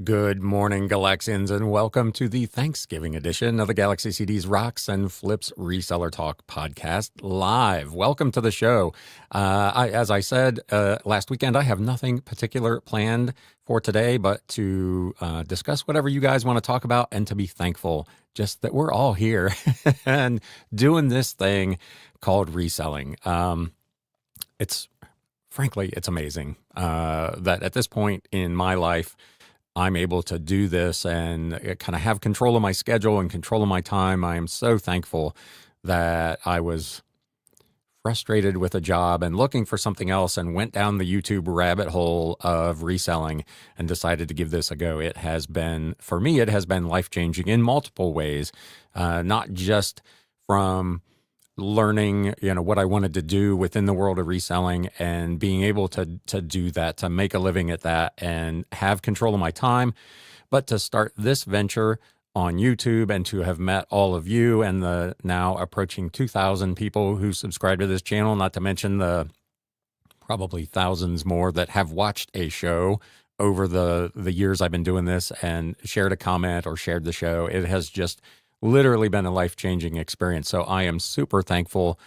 Good morning, Galaxians, and welcome to the Thanksgiving edition of the Galaxy CDs Rocks and Flips Reseller Talk podcast live. Welcome to the show. As I said last weekend, I have nothing particular planned for today, but to discuss whatever you guys want to talk about and to be thankful just that we're all here and doing this thing called reselling. Frankly, it's amazing that at this point in my life, I'm able to do this and kind of have control of my schedule and control of my time. I am so thankful that I was frustrated with a job and looking for something else and went down the YouTube rabbit hole of reselling and decided to give this a go. It has been, for me, it has been life-changing in multiple ways, not just from learning, what I wanted to do within the world of reselling and being able to do that, to make a living at that and have control of my time, but to start this venture on YouTube and to have met all of you and the now approaching 2,000 people who subscribe to this channel, not to mention the probably thousands more that have watched a show over the years I've been doing this and shared a comment or shared the show. It has just literally been a life-changing experience. So I am super thankful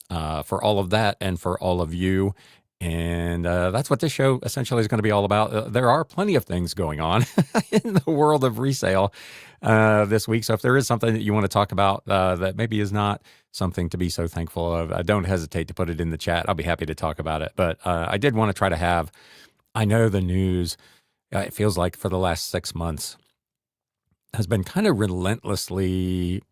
for all of that and for all of you. And that's what this show essentially is going to be all about. There are plenty of things going on in the world of resale this week. So if there is something that you want to talk about that maybe is not something to be so thankful of, don't hesitate to put it in the chat. I'll be happy to talk about it. But I did want to try to have, I know the news, it feels like for the last 6 months, has been kind of relentlessly,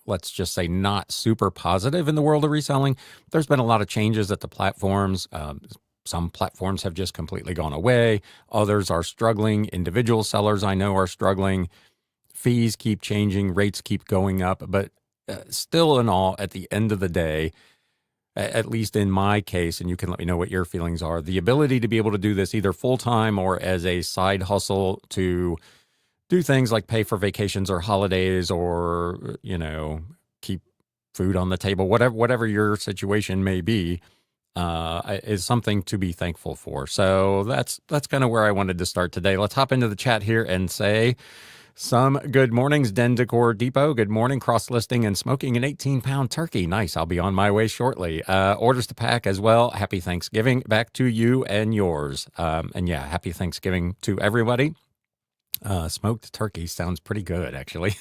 let's just say, not super positive in the world of reselling. There's been a lot of changes at the platforms. Some platforms have just completely gone away. Others are struggling. Individual sellers I know are struggling. Fees keep changing. Rates keep going up. But still in all, at the end of the day, at least in my case, and you can let me know what your feelings are, the ability to be able to do this either full-time or as a side hustle to do things like pay for vacations or holidays or, keep food on the table, whatever your situation may be, is something to be thankful for. So that's kind of where I wanted to start today. Let's hop into the chat here and say some good mornings. Den Decor Depot, good morning. Cross listing and smoking an 18-pound turkey. Nice. I'll be on my way shortly. Orders to pack as well. Happy Thanksgiving back to you and yours. And yeah, happy Thanksgiving to everybody. Smoked turkey sounds pretty good, actually.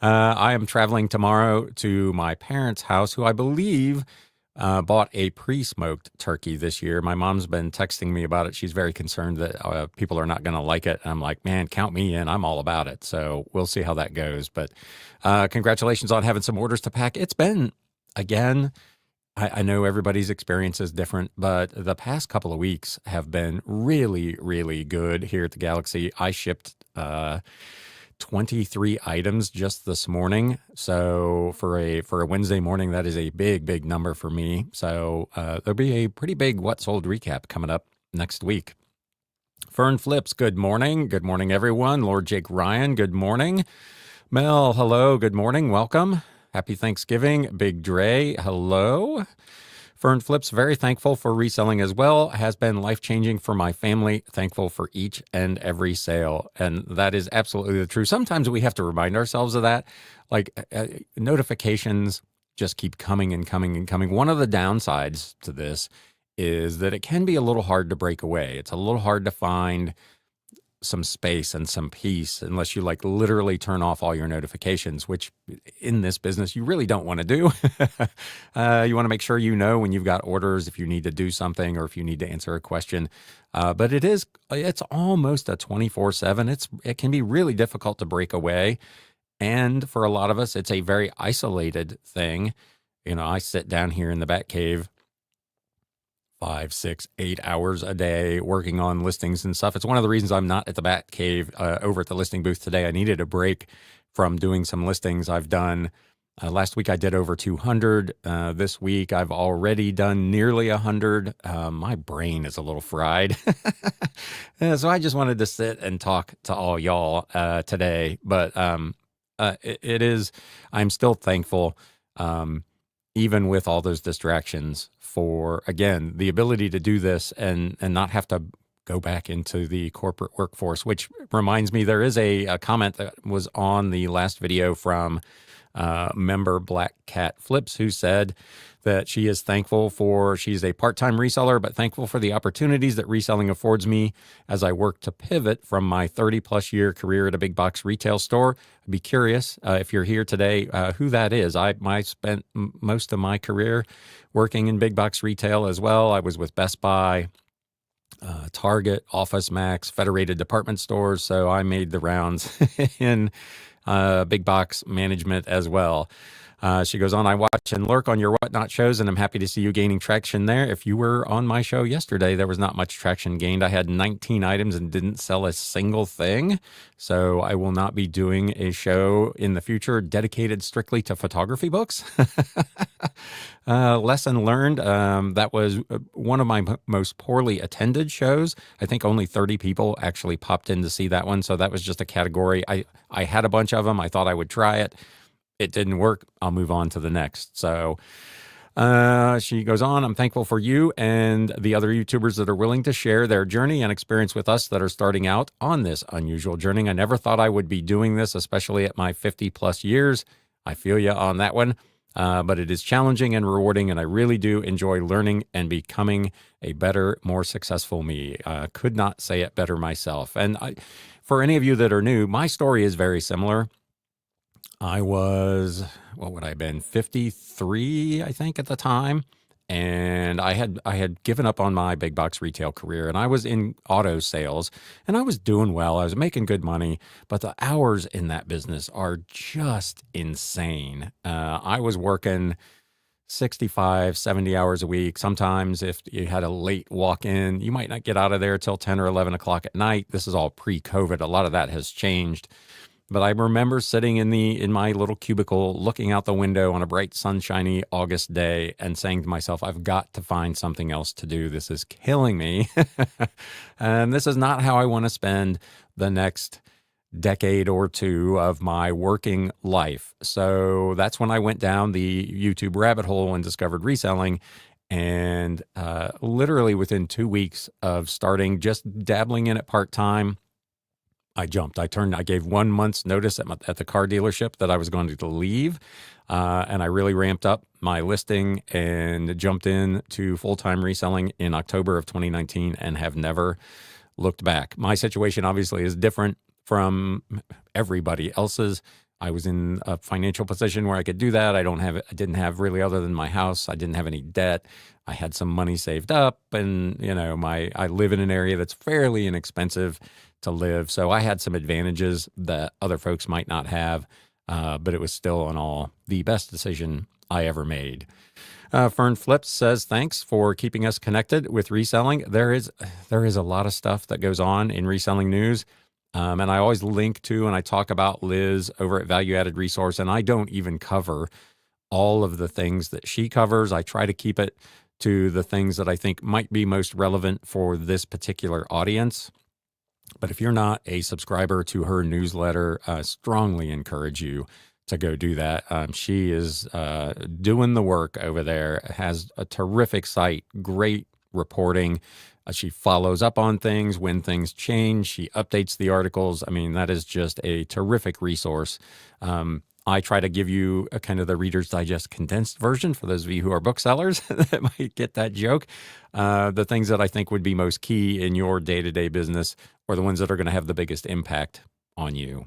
I am traveling tomorrow to my parents' house, who I believe bought a pre-smoked turkey this year. My mom's been texting me about it. She's very concerned that people are not going to like it. And I'm like, man, count me in. I'm all about it. So we'll see how that goes. But congratulations on having some orders to pack. It's been, again, I know everybody's experience is different, but the past couple of weeks have been really, really good here at the Galaxy. I shipped 23 items just this morning. So for a Wednesday morning, that is a big, big number for me. So there'll be a pretty big What Sold recap coming up next week. Fern Flips, good morning. Good morning, everyone. Lord Jake Ryan, good morning. Mel, hello, good morning. Welcome. Happy Thanksgiving. Big Dre, hello. Fern Flips, very thankful for reselling as well. Has been life-changing for my family. Thankful for each and every sale. And that is absolutely the truth. Sometimes we have to remind ourselves of that. Like notifications just keep coming and coming and coming. One of the downsides to this is that it can be a little hard to break away. It's a little hard to find some space and some peace unless you literally turn off all your notifications, which in this business you really don't want to do. You want to make sure when you've got orders, if you need to do something or if you need to answer a question. But it's almost a 24/7. It can be really difficult to break away. And for a lot of us, it's a very isolated thing. I sit down here in the Bat Cave 5, 6, 8 hours a day working on listings and stuff. It's one of the reasons I'm not at the Bat Cave over at the listing booth today. I needed a break from doing some listings. I've done, last week I did over 200. This week I've already done nearly 100. My brain is a little fried. So I just wanted to sit and talk to all y'all today. But I'm still thankful, even with all those distractions, for, again, the ability to do this and not have to go back into the corporate workforce, which reminds me, there is a comment that was on the last video from member Black Cat Flips, who said that she is thankful for, she's a part-time reseller, but thankful for the opportunities that reselling affords me as I work to pivot from my 30 plus year career at a big box retail store. I'd be curious if you're here today, who that is. I spent most of my career working in big box retail as well. I was with Best Buy, Target, Office Max, Federated Department Stores. So I made the rounds in big box management as well. She goes on, I watch and lurk on your Whatnot shows, and I'm happy to see you gaining traction there. If you were on my show yesterday, there was not much traction gained. I had 19 items and didn't sell a single thing. So I will not be doing a show in the future dedicated strictly to photography books. Lesson learned. That was one of my most poorly attended shows. I think only 30 people actually popped in to see that one. So that was just a category. I had a bunch of them. I thought I would try it. It didn't work. I'll move on to the next. So she goes on, I'm thankful for you and the other YouTubers that are willing to share their journey and experience with us that are starting out on this unusual journey. I never thought I would be doing this, especially at my 50 plus years. I feel you on that one. But it is challenging and rewarding, and I really do enjoy learning and becoming a better, more successful me. Could not say it better myself. And for any of you that are new, my story is very similar. I was, what would I have been, 53, I think, at the time. And I had given up on my big box retail career, and I was in auto sales, and I was doing well. I was making good money, but the hours in that business are just insane. I was working 65, 70 hours a week. Sometimes if you had a late walk-in, you might not get out of there till 10 or 11 o'clock at night. This is all pre-COVID. A lot of that has changed. But I remember sitting in my little cubicle, looking out the window on a bright, sunshiny August day and saying to myself, I've got to find something else to do. This is killing me. And this is not how I want to spend the next decade or two of my working life. So that's when I went down the YouTube rabbit hole and discovered reselling. And literally within 2 weeks of starting just dabbling in it part-time, I jumped. I gave 1 month's notice at the car dealership that I was going to leave. And I really ramped up my listing and jumped in to full-time reselling in October of 2019 and have never looked back. My situation obviously is different from everybody else's. I was in a financial position where I could do that. I didn't have really, other than my house. I didn't have any debt. I had some money saved up, and I live in an area that's fairly inexpensive to live. So I had some advantages that other folks might not have, but it was still in all the best decision I ever made. Fern Flips says, thanks for keeping us connected with reselling. There is a lot of stuff that goes on in reselling news. And I always link to, and I talk about Liz over at Value Added Resource, and I don't even cover all of the things that she covers. I try to keep it to the things that I think might be most relevant for this particular audience. But if you're not a subscriber to her newsletter, I strongly encourage you to go do that. She is doing the work over there, has a terrific site, great reporting. She follows up on things when things change. She updates the articles. I mean, that is just a terrific resource. I try to give you a kind of the Reader's Digest condensed version for those of you who are booksellers that might get that joke. The things that I think would be most key in your day-to-day business, or the ones that are going to have the biggest impact on you.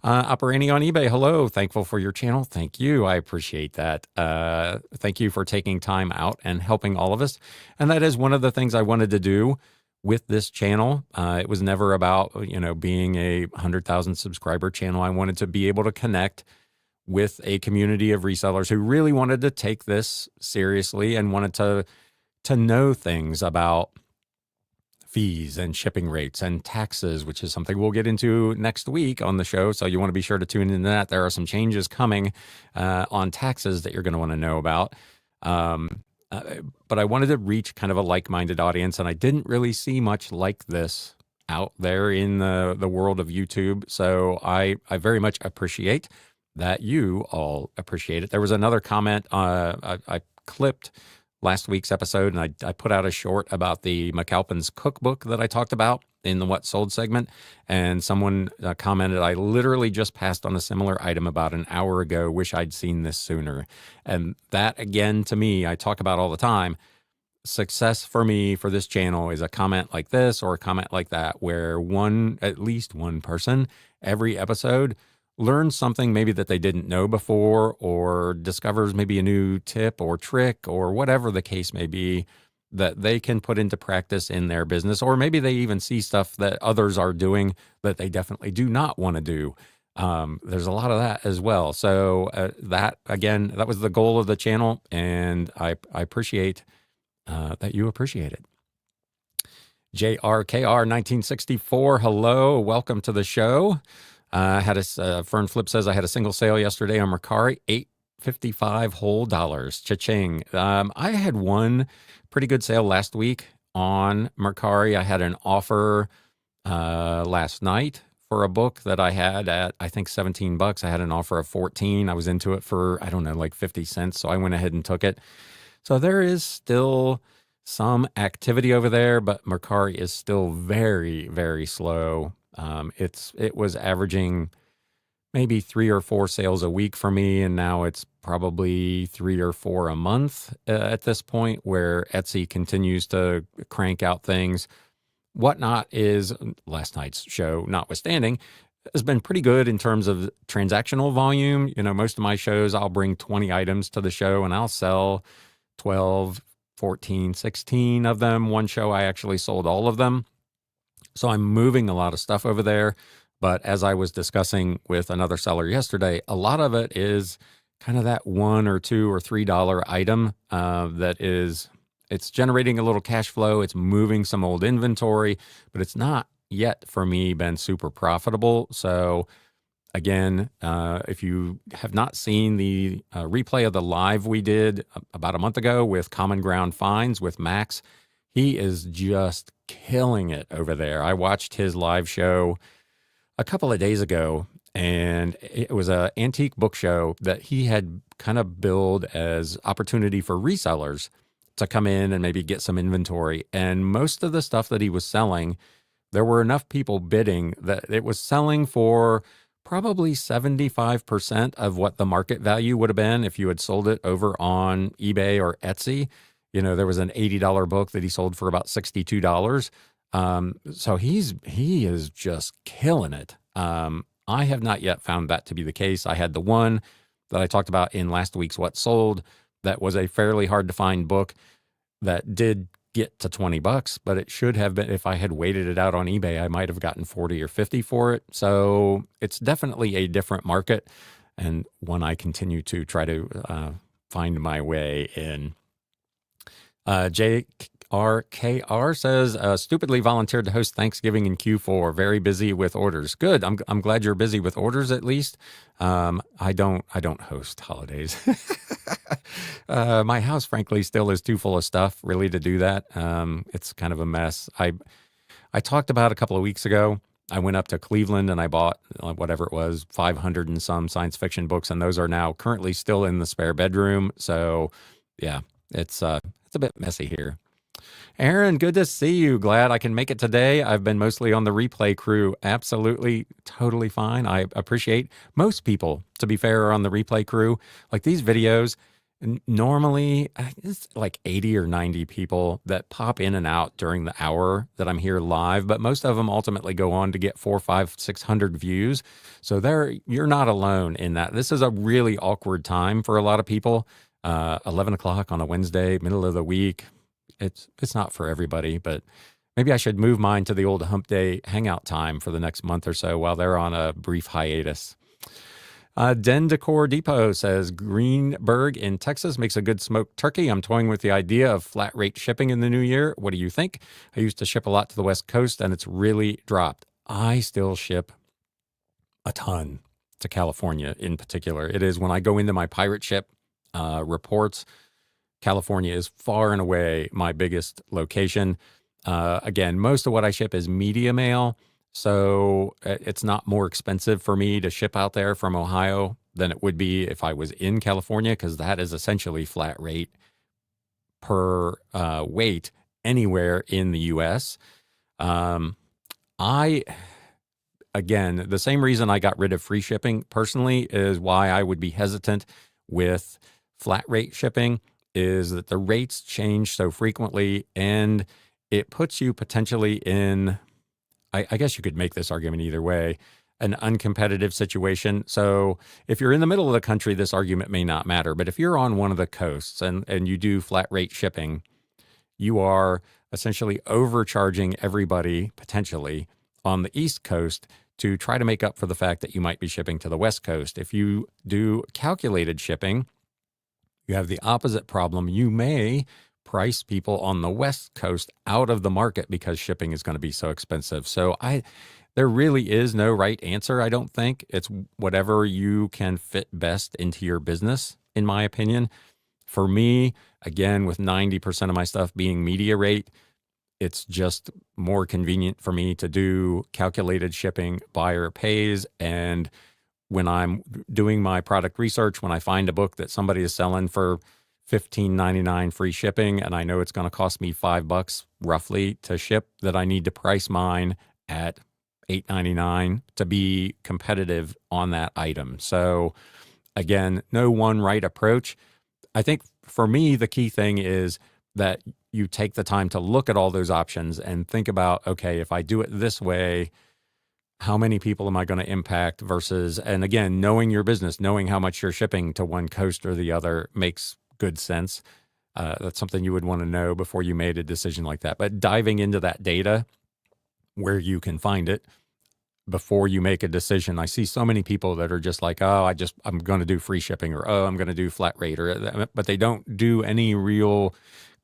Operating on eBay, hello. Thankful for your channel. Thank you. I appreciate that. Thank you for taking time out and helping all of us. And that is one of the things I wanted to do with this channel. It was never about, being a 100,000 subscriber channel. I wanted to be able to connect with a community of resellers who really wanted to take this seriously and wanted to know things about fees and shipping rates and taxes, which is something we'll get into next week on the show. So you want to be sure to tune into that. There are some changes coming on taxes that you're going to want to know about. But I wanted to reach kind of a like-minded audience, and I didn't really see much like this out there in the world of YouTube. So I very much appreciate that you all appreciate it. There was another comment I clipped last week's episode, and I put out a short about the McAlpin's cookbook that I talked about in the What Sold segment, and someone commented, I literally just passed on a similar item about an hour ago. Wish I'd seen this sooner. And that, again, to me, I talk about all the time. Success for me for this channel is a comment like this or a comment like that, where at least one person every episode learns something maybe that they didn't know before, or discovers maybe a new tip or trick or whatever the case may be that they can put into practice in their business. Or maybe they even see stuff that others are doing that they definitely do not want to do. There's a lot of that as well. So that was the goal of the channel, and I appreciate that you appreciate it. JRKR 1964, hello, welcome to the show. Fern Flip says, I had a single sale yesterday on Mercari, $8.55 whole dollars. Cha-ching. I had one pretty good sale last week on Mercari. I had an offer last night for a book that I had at, I think, $17. I had an offer of 14. I was into it for, I don't know, like 50 cents. So I went ahead and took it. So there is still some activity over there, but Mercari is still very, very slow. It was averaging maybe 3 or 4 sales a week for me, and now it's probably 3 or 4 a month at this point, where Etsy continues to crank out things. Whatnot is, last night's show notwithstanding, has been pretty good in terms of transactional volume. You know, most of my shows, I'll bring 20 items to the show and I'll sell 12, 14, 16 of them. One show I actually sold all of them. So I'm moving a lot of stuff over there. But as I was discussing with another seller yesterday, a lot of it is kind of that $1 or $2 or $3 item it's generating a little cash flow. It's moving some old inventory, but it's not yet for me been super profitable. So again, if you have not seen the replay of the live we did about a month ago with Common Ground Finds with Max, he is just killing it over there. I watched his live show a couple of days ago, and it was an antique book show that he had kind of billed as opportunity for resellers to come in and maybe get some inventory. And most of the stuff that he was selling, there were enough people bidding that it was selling for probably 75% of what the market value would have been if you had sold it over on eBay or Etsy. You know, there was an $80 book that he sold for about $62. So he is just killing it. I have not yet found that to be the case. I had the one that I talked about in last week's What Sold that was a fairly hard to find book that did get to $20, but it should have been, if I had waited it out on eBay, I might have gotten 40 or 50 for it. So it's definitely a different market, and one I continue to try to find my way in. JRKR says, stupidly volunteered to host Thanksgiving in Q4. Very busy with orders. Good. I'm glad you're busy with orders at least. I don't host holidays. My house, frankly, still is too full of stuff really to do that. It's kind of a mess. I talked about a couple of weeks ago, I went up to Cleveland and I bought whatever it was, 500 and some science fiction books, and those are now currently still in the spare bedroom. So yeah, it's a bit messy here. Aaron, good to see you. Glad I can make it today. I've been mostly on the replay crew. Absolutely, totally fine. I appreciate most people, to be fair, are on the replay crew. Like these videos, normally it's like 80 or 90 people that pop in and out during the hour that I'm here live, but most of them ultimately go on to get 400, 500, 600 views. So you're not alone in that. This is a really awkward time for a lot of people. 11 o'clock on a Wednesday, middle of the week. It's not for everybody, but maybe I should move mine to the old hump day hangout time for the next month or so while they're on a brief hiatus. Den Decor Depot says, Greenberg in Texas makes a good smoked turkey. I'm toying with the idea of flat rate shipping in the new year. What do you think? I used to ship a lot to the West Coast and it's really dropped. I still ship a ton to California in particular. It is when I go into my pirate ship reports, California is far and away my biggest location. Again, most of what I ship is media mail, so it's not more expensive for me to ship out there from Ohio than it would be if I was in California, because that is essentially flat rate per weight anywhere in the US. I Again, the same reason I got rid of free shipping personally is why I would be hesitant with flat rate shipping, is that the rates change so frequently, and it puts you potentially in, I guess you could make this argument either way, an uncompetitive situation. So if you're in the middle of the country, this argument may not matter. But if you're on one of the coasts and you do flat rate shipping, you are essentially overcharging everybody potentially on the East Coast to try to make up for the fact that you might be shipping to the West Coast. If you do calculated shipping, you have the opposite problem. You may price people on the West Coast out of the market because shipping is going to be so expensive. So there really is no right answer, I don't think. It's whatever you can fit best into your business, in my opinion. For me, again, with 90% of my stuff being media rate, it's just more convenient for me to do calculated shipping, buyer pays. And when I'm doing my product research, when I find a book that somebody is selling for $15.99 free shipping, and I know it's going to cost me $5 roughly to ship, that I need to price mine at $8.99 to be competitive on that item. So again, no one right approach. I think for me, the key thing is that you take the time to look at all those options and think about, okay, if I do it this way, how many people am I going to impact versus, and again, knowing your business, knowing how much you're shipping to one coast or the other makes good sense. That's something you would want to know before you made a decision like that. But diving into that data where you can find it before you make a decision. I see so many people that are just like, oh, I'm going to do free shipping, or, oh, I'm going to do flat rate, but they don't do any real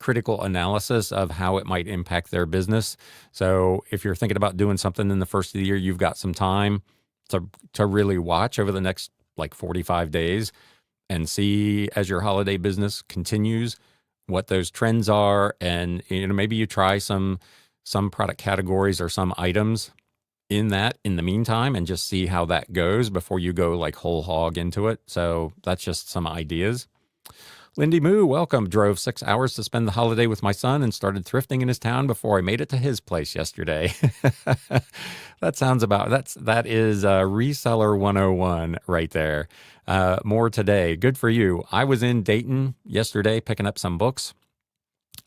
critical analysis of how it might impact their business. So if you're thinking about doing something in the first of the year, you've got some time to really watch over the next like 45 days and see, as your holiday business continues, what those trends are. And maybe you try some product categories or some items in the meantime, and just see how that goes before you go like whole hog into it. So that's just some ideas. Lindy Moo, welcome. Drove 6 hours to spend the holiday with my son and started thrifting in his town before I made it to his place yesterday. That is Reseller 101 right there. More today. Good for you. I was in Dayton yesterday picking up some books.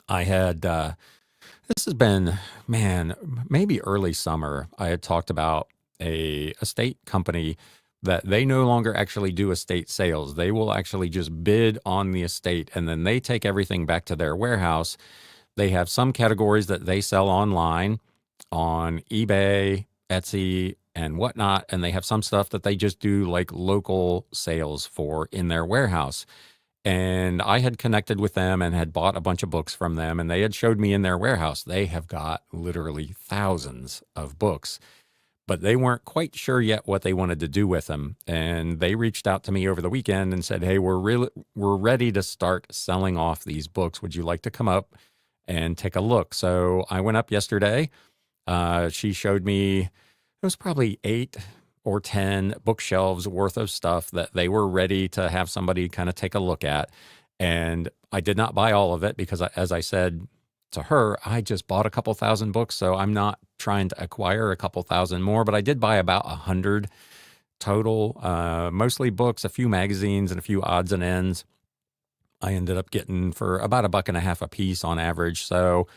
I had, this has been, maybe early summer. I had talked about a estate company that they no longer actually do estate sales. They will actually just bid on the estate, and then they take everything back to their warehouse. They have some categories that they sell online on eBay, Etsy, and whatnot, and they have some stuff that they just do like local sales for in their warehouse. And I had connected with them and had bought a bunch of books from them, and they had showed me in their warehouse. They have got literally thousands of books, but they weren't quite sure yet what they wanted to do with them. And they reached out to me over the weekend and said, hey, we're ready to start selling off these books. Would you like to come up and take a look? So I went up yesterday. She showed me, it was probably 8 or 10 bookshelves worth of stuff that they were ready to have somebody kind of take a look at. And I did not buy all of it because, as I said to her, I just bought a couple thousand books, so I'm not trying to acquire a couple thousand more, but I did buy about 100 total, mostly books, a few magazines, and a few odds and ends. I ended up getting for about $1.50 a piece on average. So,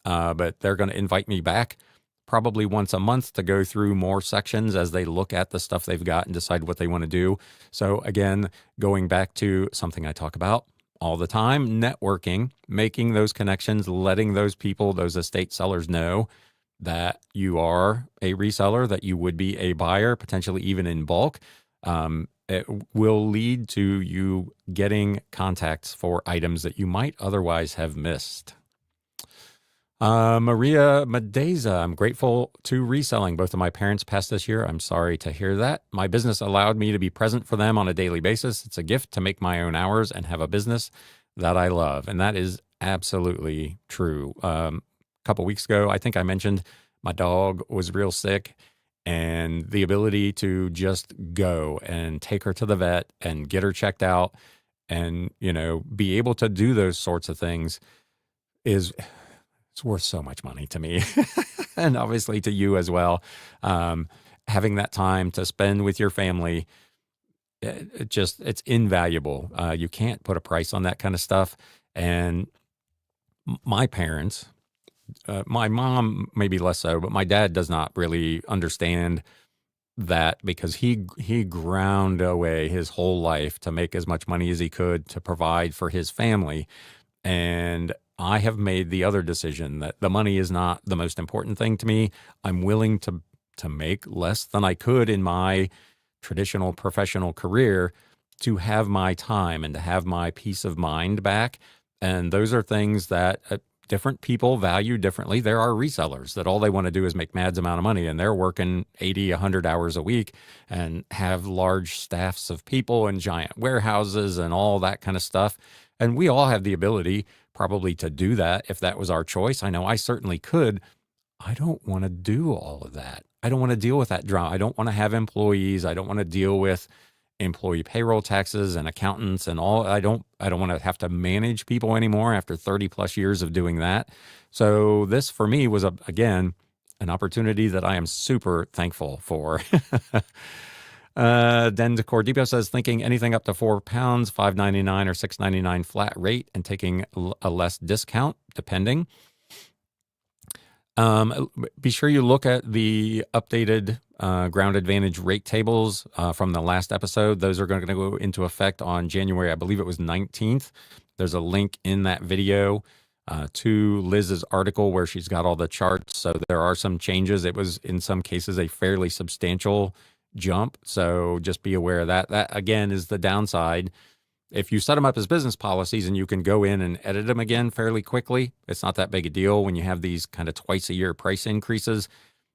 but they're going to invite me back probably once a month to go through more sections as they look at the stuff they've got and decide what they want to do. So again, going back to something I talk about all the time, networking, making those connections, letting those people, those estate sellers know that you are a reseller, that you would be a buyer, potentially even in bulk. It will lead to you getting contacts for items that you might otherwise have missed. Maria Medeza, I'm grateful to reselling. Both of my parents passed this year. I'm sorry to hear that. My business allowed me to be present for them on a daily basis. It's a gift to make my own hours and have a business that I love. And that is absolutely true. A couple weeks ago, I think I mentioned my dog was real sick, and the ability to just go and take her to the vet and get her checked out and, be able to do those sorts of things is it's worth so much money to me and obviously to you as well. Having that time to spend with your family, it's invaluable. You can't put a price on that kind of stuff. And my parents, my mom maybe less so, but my dad does not really understand that because he ground away his whole life to make as much money as he could to provide for his family. And I have made the other decision that the money is not the most important thing to me. I'm willing to make less than I could in my traditional professional career to have my time and to have my peace of mind back. And those are things that different people value differently. There are resellers that all they want to do is make mad amount of money, and they're working 80, 100 hours a week and have large staffs of people and giant warehouses and all that kind of stuff. And we all have the ability probably to do that if that was our choice. I know I certainly could. I don't want to do all of that. I don't want to deal with that drama. I don't want to have employees. I don't want to deal with employee payroll taxes and accountants and all. I don't want to have to manage people anymore after 30 plus years of doing that. So this for me was again an opportunity that I am super thankful for. Den Decor Depot says thinking anything up to £4, $5.99 or $6.99 flat rate and taking a less discount depending. Be sure you look at the updated Ground Advantage rate tables from the last episode. Those are going to go into effect on January, I believe it was 19th. There's a link in that video to Liz's article where she's got all the charts. So there are some changes. It was in some cases a fairly substantial jump. So just be aware of that. That again is the downside. If you set them up as business policies and you can go in and edit them again fairly quickly, it's not that big a deal when you have these kind of twice a year price increases,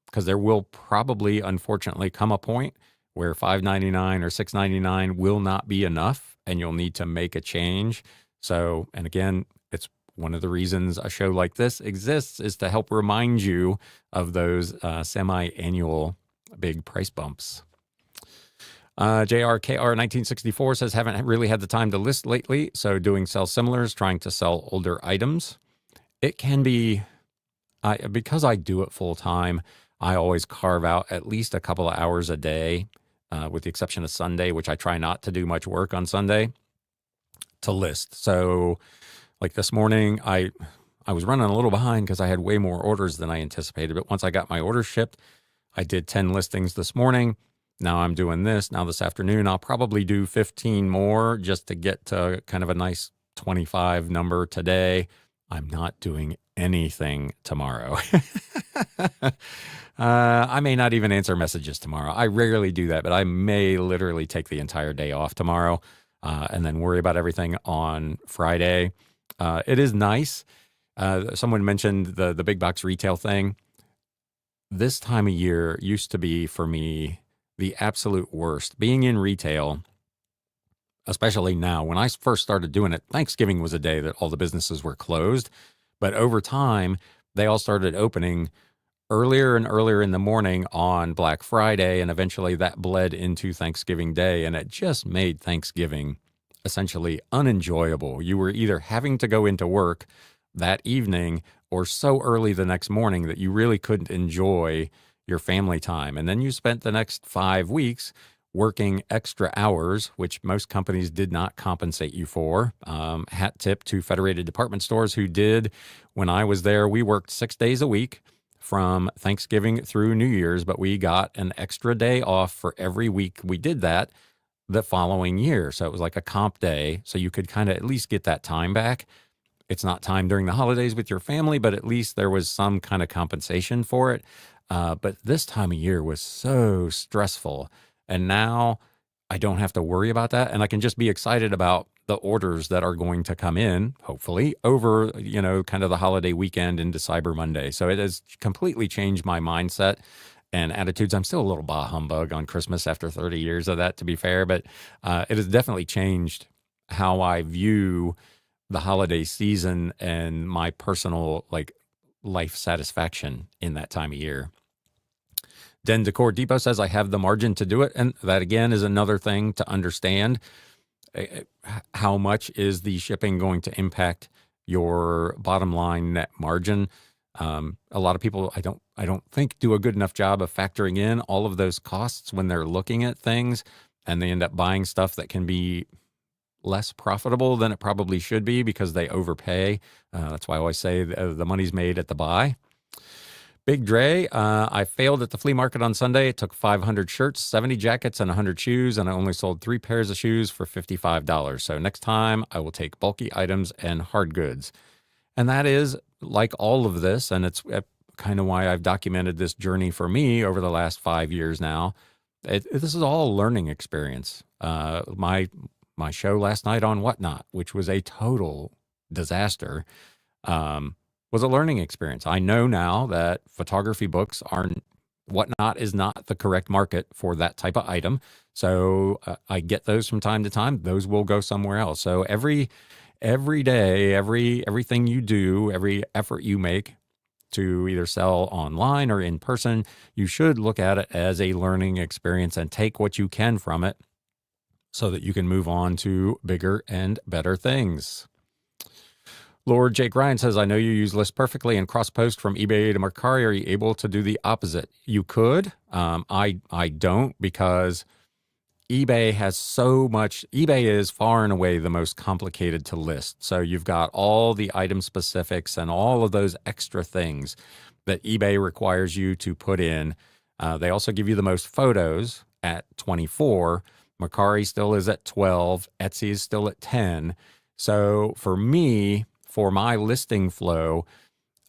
because there will probably, unfortunately, come a point where $5.99 or $6.99 will not be enough and you'll need to make a change. So, and again, it's one of the reasons a show like this exists is to help remind you of those semi-annual big price bumps. JRKR 1964 says, haven't really had the time to list lately, so doing sell similars, trying to sell older items. It can be, because I do it full time, I always carve out at least a couple of hours a day, with the exception of Sunday, which I try not to do much work on Sunday, to list. So like this morning, I was running a little behind because I had way more orders than I anticipated, but once I got my orders shipped, I did 10 listings this morning. Now I'm doing this. Now this afternoon, I'll probably do 15 more just to get to kind of a nice 25 number today. I'm not doing anything tomorrow. I may not even answer messages tomorrow. I rarely do that, but I may literally take the entire day off tomorrow and then worry about everything on Friday. It is nice. Someone mentioned the big box retail thing. This time of year used to be for me the absolute worst. Being in retail, especially now, when I first started doing it, Thanksgiving was a day that all the businesses were closed. But over time, they all started opening earlier and earlier in the morning on Black Friday. And eventually that bled into Thanksgiving Day. And it just made Thanksgiving essentially unenjoyable. You were either having to go into work that evening or so early the next morning that you really couldn't enjoy your family time. And then you spent the next 5 weeks working extra hours, which most companies did not compensate you for. Hat tip to Federated Department Stores who did. When I was there, we worked 6 days a week from Thanksgiving through New Year's, but we got an extra day off for every week we did that the following year. So it was like a comp day. So you could kind of at least get that time back. It's not time during the holidays with your family, but at least there was some kind of compensation for it. But this time of year was so stressful. And now I don't have to worry about that. And I can just be excited about the orders that are going to come in, hopefully, over, kind of the holiday weekend into Cyber Monday. So it has completely changed my mindset and attitudes. I'm still a little bah humbug on Christmas after 30 years of that, to be fair. But it has definitely changed how I view the holiday season and my personal, life satisfaction in that time of year. Den Decor Depot says, I have the margin to do it. And that, again, is another thing to understand. How much is the shipping going to impact your bottom line net margin. A lot of people, I don't think, do a good enough job of factoring in all of those costs when they're looking at things, and they end up buying stuff that can be less profitable than it probably should be because they overpay. That's why I always say the money's made at the buy. Big Dre, I failed at the flea market on Sunday. It took 500 shirts, 70 jackets, and 100 shoes, and I only sold 3 pairs of shoes for $55. So next time I will take bulky items and hard goods. And that is like all of this, and it's kind of why I've documented this journey for me over the last 5 years now. This is all a learning experience. My show last night on Whatnot, which was a total disaster, was a learning experience. I know now that photography books aren't, Whatnot is not the correct market for that type of item. So I get those from time to time. Those will go somewhere else. So every day, everything you do, every effort you make to either sell online or in person, you should look at it as a learning experience and take what you can from it so that you can move on to bigger and better things. Lord Jake Ryan says, I know you use lists perfectly and cross-post from eBay to Mercari. Are you able to do the opposite? You could. I don't, because eBay has so much. eBay is far and away the most complicated to list. So you've got all the item specifics and all of those extra things that eBay requires you to put in. They also give you the most photos at 24. Mercari still is at 12. Etsy is still at 10. So for me, for my listing flow,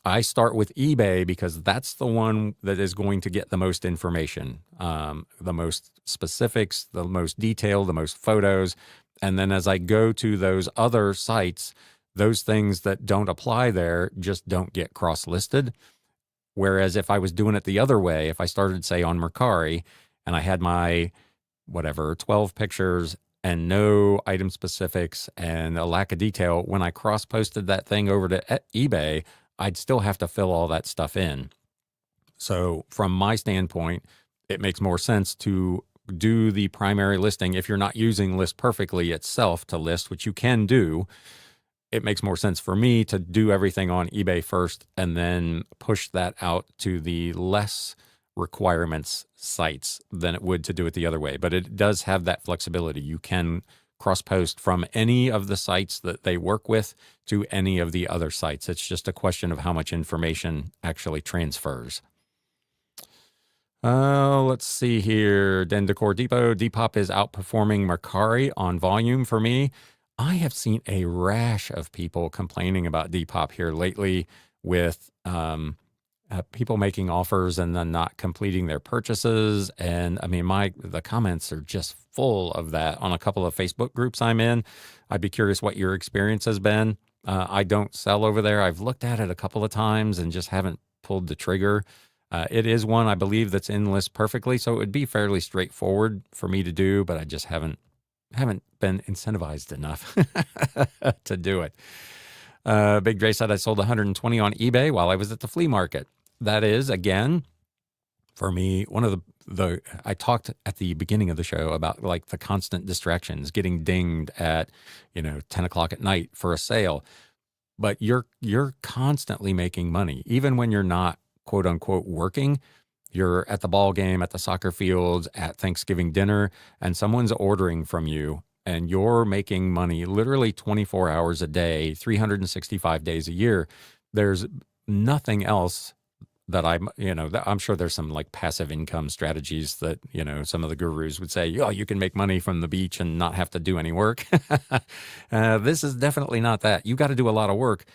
I start with eBay because that's the one that is going to get the most information, the most specifics, the most detail, the most photos. And then as I go to those other sites, those things that don't apply there just don't get cross-listed. Whereas if I was doing it the other way, if I started, say, on Mercari and I had my, 12 pictures and no item specifics and a lack of detail, when I cross-posted that thing over to eBay, I'd still have to fill all that stuff in. So from my standpoint, it makes more sense to do the primary listing. If you're not using List Perfectly itself to list, which you can do, it makes more sense for me to do everything on eBay first and then push that out to the less requirements sites than it would to do it the other way. But it does have that flexibility. You can cross-post from any of the sites that they work with to any of the other sites. It's just a question of how much information actually transfers. Let's see here. Den Decor Depot. Depop is outperforming Mercari on volume for me. I have seen a rash of people complaining about Depop here lately with people making offers and then not completing their purchases. And I mean, the comments are just full of that on a couple of Facebook groups I'm in. I'd be curious what your experience has been. I don't sell over there. I've looked at it a couple of times and just haven't pulled the trigger. It is one, I believe, that's in List Perfectly, so it would be fairly straightforward for me to do, but I just haven't been incentivized enough to do it. Big Dre said I sold 120 on eBay while I was at the flea market. That is, again, for me, one of the I talked at the beginning of the show about like the constant distractions, getting dinged at 10 o'clock at night for a sale. But you're constantly making money, even when you're not quote unquote working. You're at the ball game, at the soccer fields, at Thanksgiving dinner, and someone's ordering from you, and you're making money literally 24 hours a day, 365 days a year. There's nothing else that I'm sure there's some like passive income strategies that, some of the gurus would say, oh, you can make money from the beach and not have to do any work. This is definitely not that. You got to do a lot of work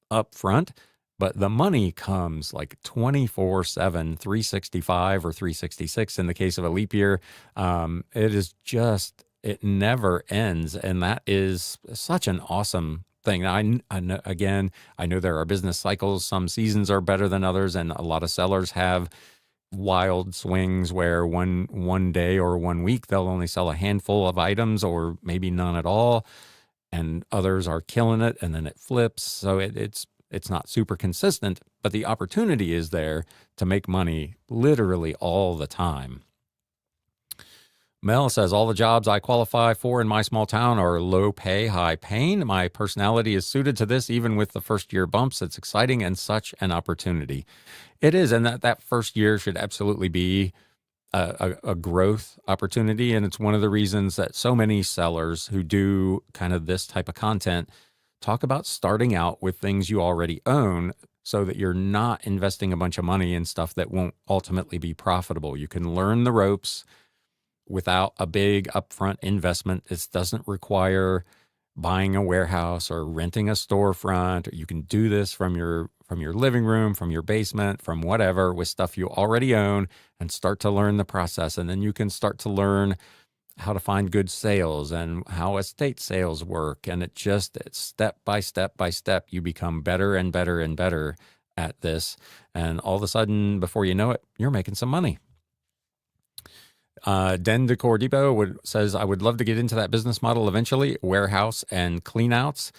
up front, but the money comes like 24/7, 365 or 366 in the case of a leap year. It never ends. And that is such an awesome thing. I know there are business cycles. Some seasons are better than others, and a lot of sellers have wild swings where one day or 1 week they'll only sell a handful of items or maybe none at all, and others are killing it, and then it flips. So it's not super consistent, but the opportunity is there to make money literally all the time. Mel says, all the jobs I qualify for in my small town are low pay, high pain. My personality is suited to this, even with the first year bumps. It's exciting and such an opportunity. It is. And that first year should absolutely be a growth opportunity. And it's one of the reasons that so many sellers who do kind of this type of content talk about starting out with things you already own so that you're not investing a bunch of money in stuff that won't ultimately be profitable. You can learn the ropes without a big upfront investment. It doesn't require buying a warehouse or renting a storefront. You can do this from your living room, from your basement, from whatever, with stuff you already own, and start to learn the process. And then you can start to learn how to find good sales and how estate sales work. And it's step by step by step, you become better and better and better at this. And all of a sudden, before you know it, you're making some money. Den Decor Depot says, I would love to get into that business model eventually, warehouse and cleanouts.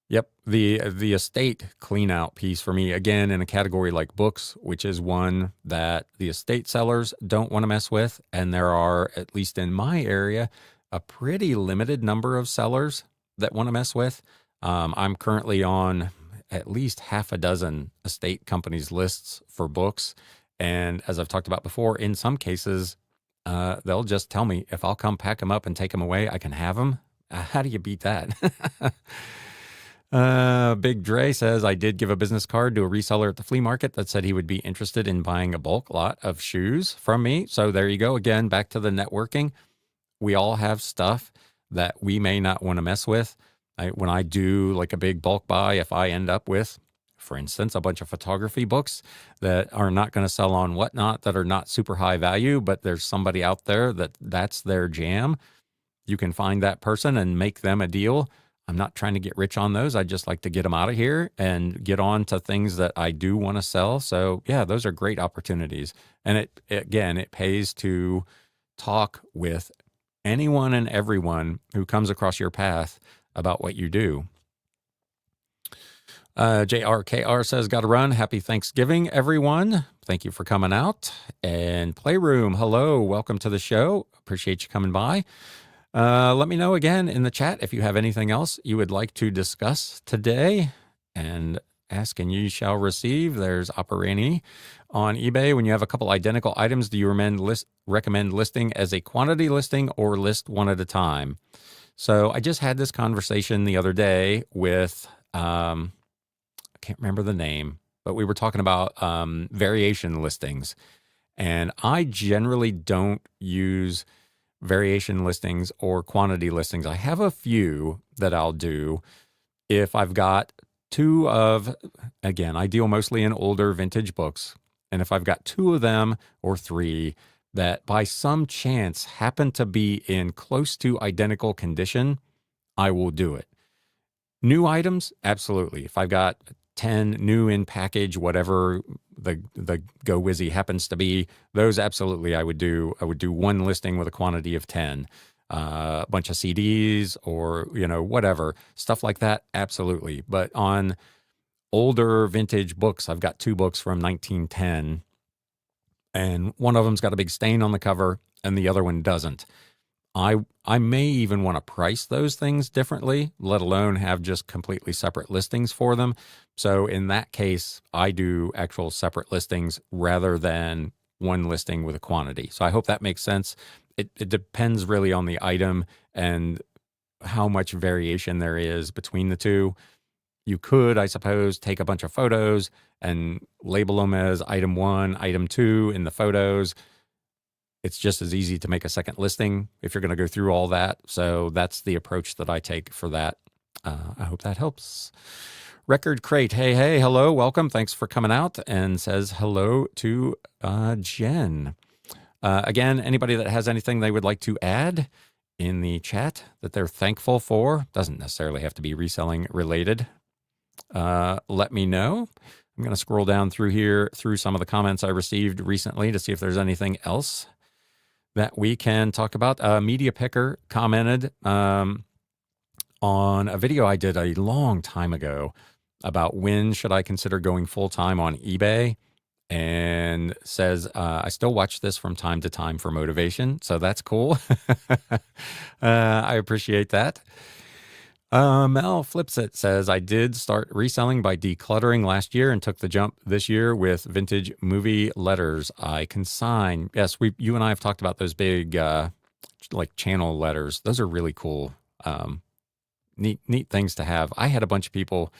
Yep, the estate cleanout piece for me, again, in a category like books, which is one that the estate sellers don't want to mess with. And there are, at least in my area, a pretty limited number of sellers that want to mess with. I'm currently on at least half a dozen estate companies' lists for books. And as I've talked about before, in some cases, they'll just tell me if I'll come pack them up and take them away, I can have them. How do you beat that? Big Dre says, I did give a business card to a reseller at the flea market that said he would be interested in buying a bulk lot of shoes from me. So there you go. Again, back to the networking. We all have stuff that we may not want to mess with. When I do like a big bulk buy, if I end up with, for instance, a bunch of photography books that are not going to sell on Whatnot, that are not super high value, but there's somebody out there that's their jam, you can find that person and make them a deal. I'm not trying to get rich on those. I just like to get them out of here and get on to things that I do want to sell. So yeah, those are great opportunities. And it pays to talk with anyone and everyone who comes across your path about what you do. JRKR says, got to run. Happy Thanksgiving, everyone. Thank you for coming out. And Playroom, hello. Welcome to the show. Appreciate you coming by. Let me know again in the chat if you have anything else you would like to discuss today. And ask and you shall receive. There's Operani on eBay. When you have a couple identical items, do you recommend listing as a quantity listing or list one at a time? So I just had this conversation the other day with, I can't remember the name, but we were talking about variation listings. And I generally don't use variation listings or quantity listings. I have a few that I'll do if I've got again, I deal mostly in older vintage books. And if I've got two of them or three that by some chance happen to be in close to identical condition, I will do it. New items, absolutely. If I've got 10 new in package, whatever the Go Wizzy happens to be, those absolutely I would do one listing with a quantity of 10. A bunch of CDs or, whatever, stuff like that, absolutely. But on older vintage books, I've got two books from 1910, and one of them's got a big stain on the cover and the other one doesn't. I may even want to price those things differently, let alone have just completely separate listings for them. So in that case, I do actual separate listings rather than one listing with a quantity. So I hope that makes sense. It depends really on the item and how much variation there is between the two. You could, I suppose, take a bunch of photos and label them as item 1, item 2 in the photos. It's just as easy to make a second listing if you're going to go through all that. So that's the approach that I take for that. I hope that helps. Record Crate, hey, hello, welcome. Thanks for coming out, and says hello to Jen. Again, anybody that has anything they would like to add in the chat that they're thankful for, doesn't necessarily have to be reselling related, let me know. I'm going to scroll down through some of the comments I received recently to see if there's anything else that we can talk about. Media Picker commented on a video I did a long time ago about when should I consider going full-time on eBay. and says, I still watch this from time to time for motivation. So that's cool. I appreciate that. Mel flips it, says, I did start reselling by decluttering last year and took the jump this year with vintage movie letters. I consign. Yes, you and I have talked about those big, like channel letters. Those are really cool. Neat things to have. I had a bunch of people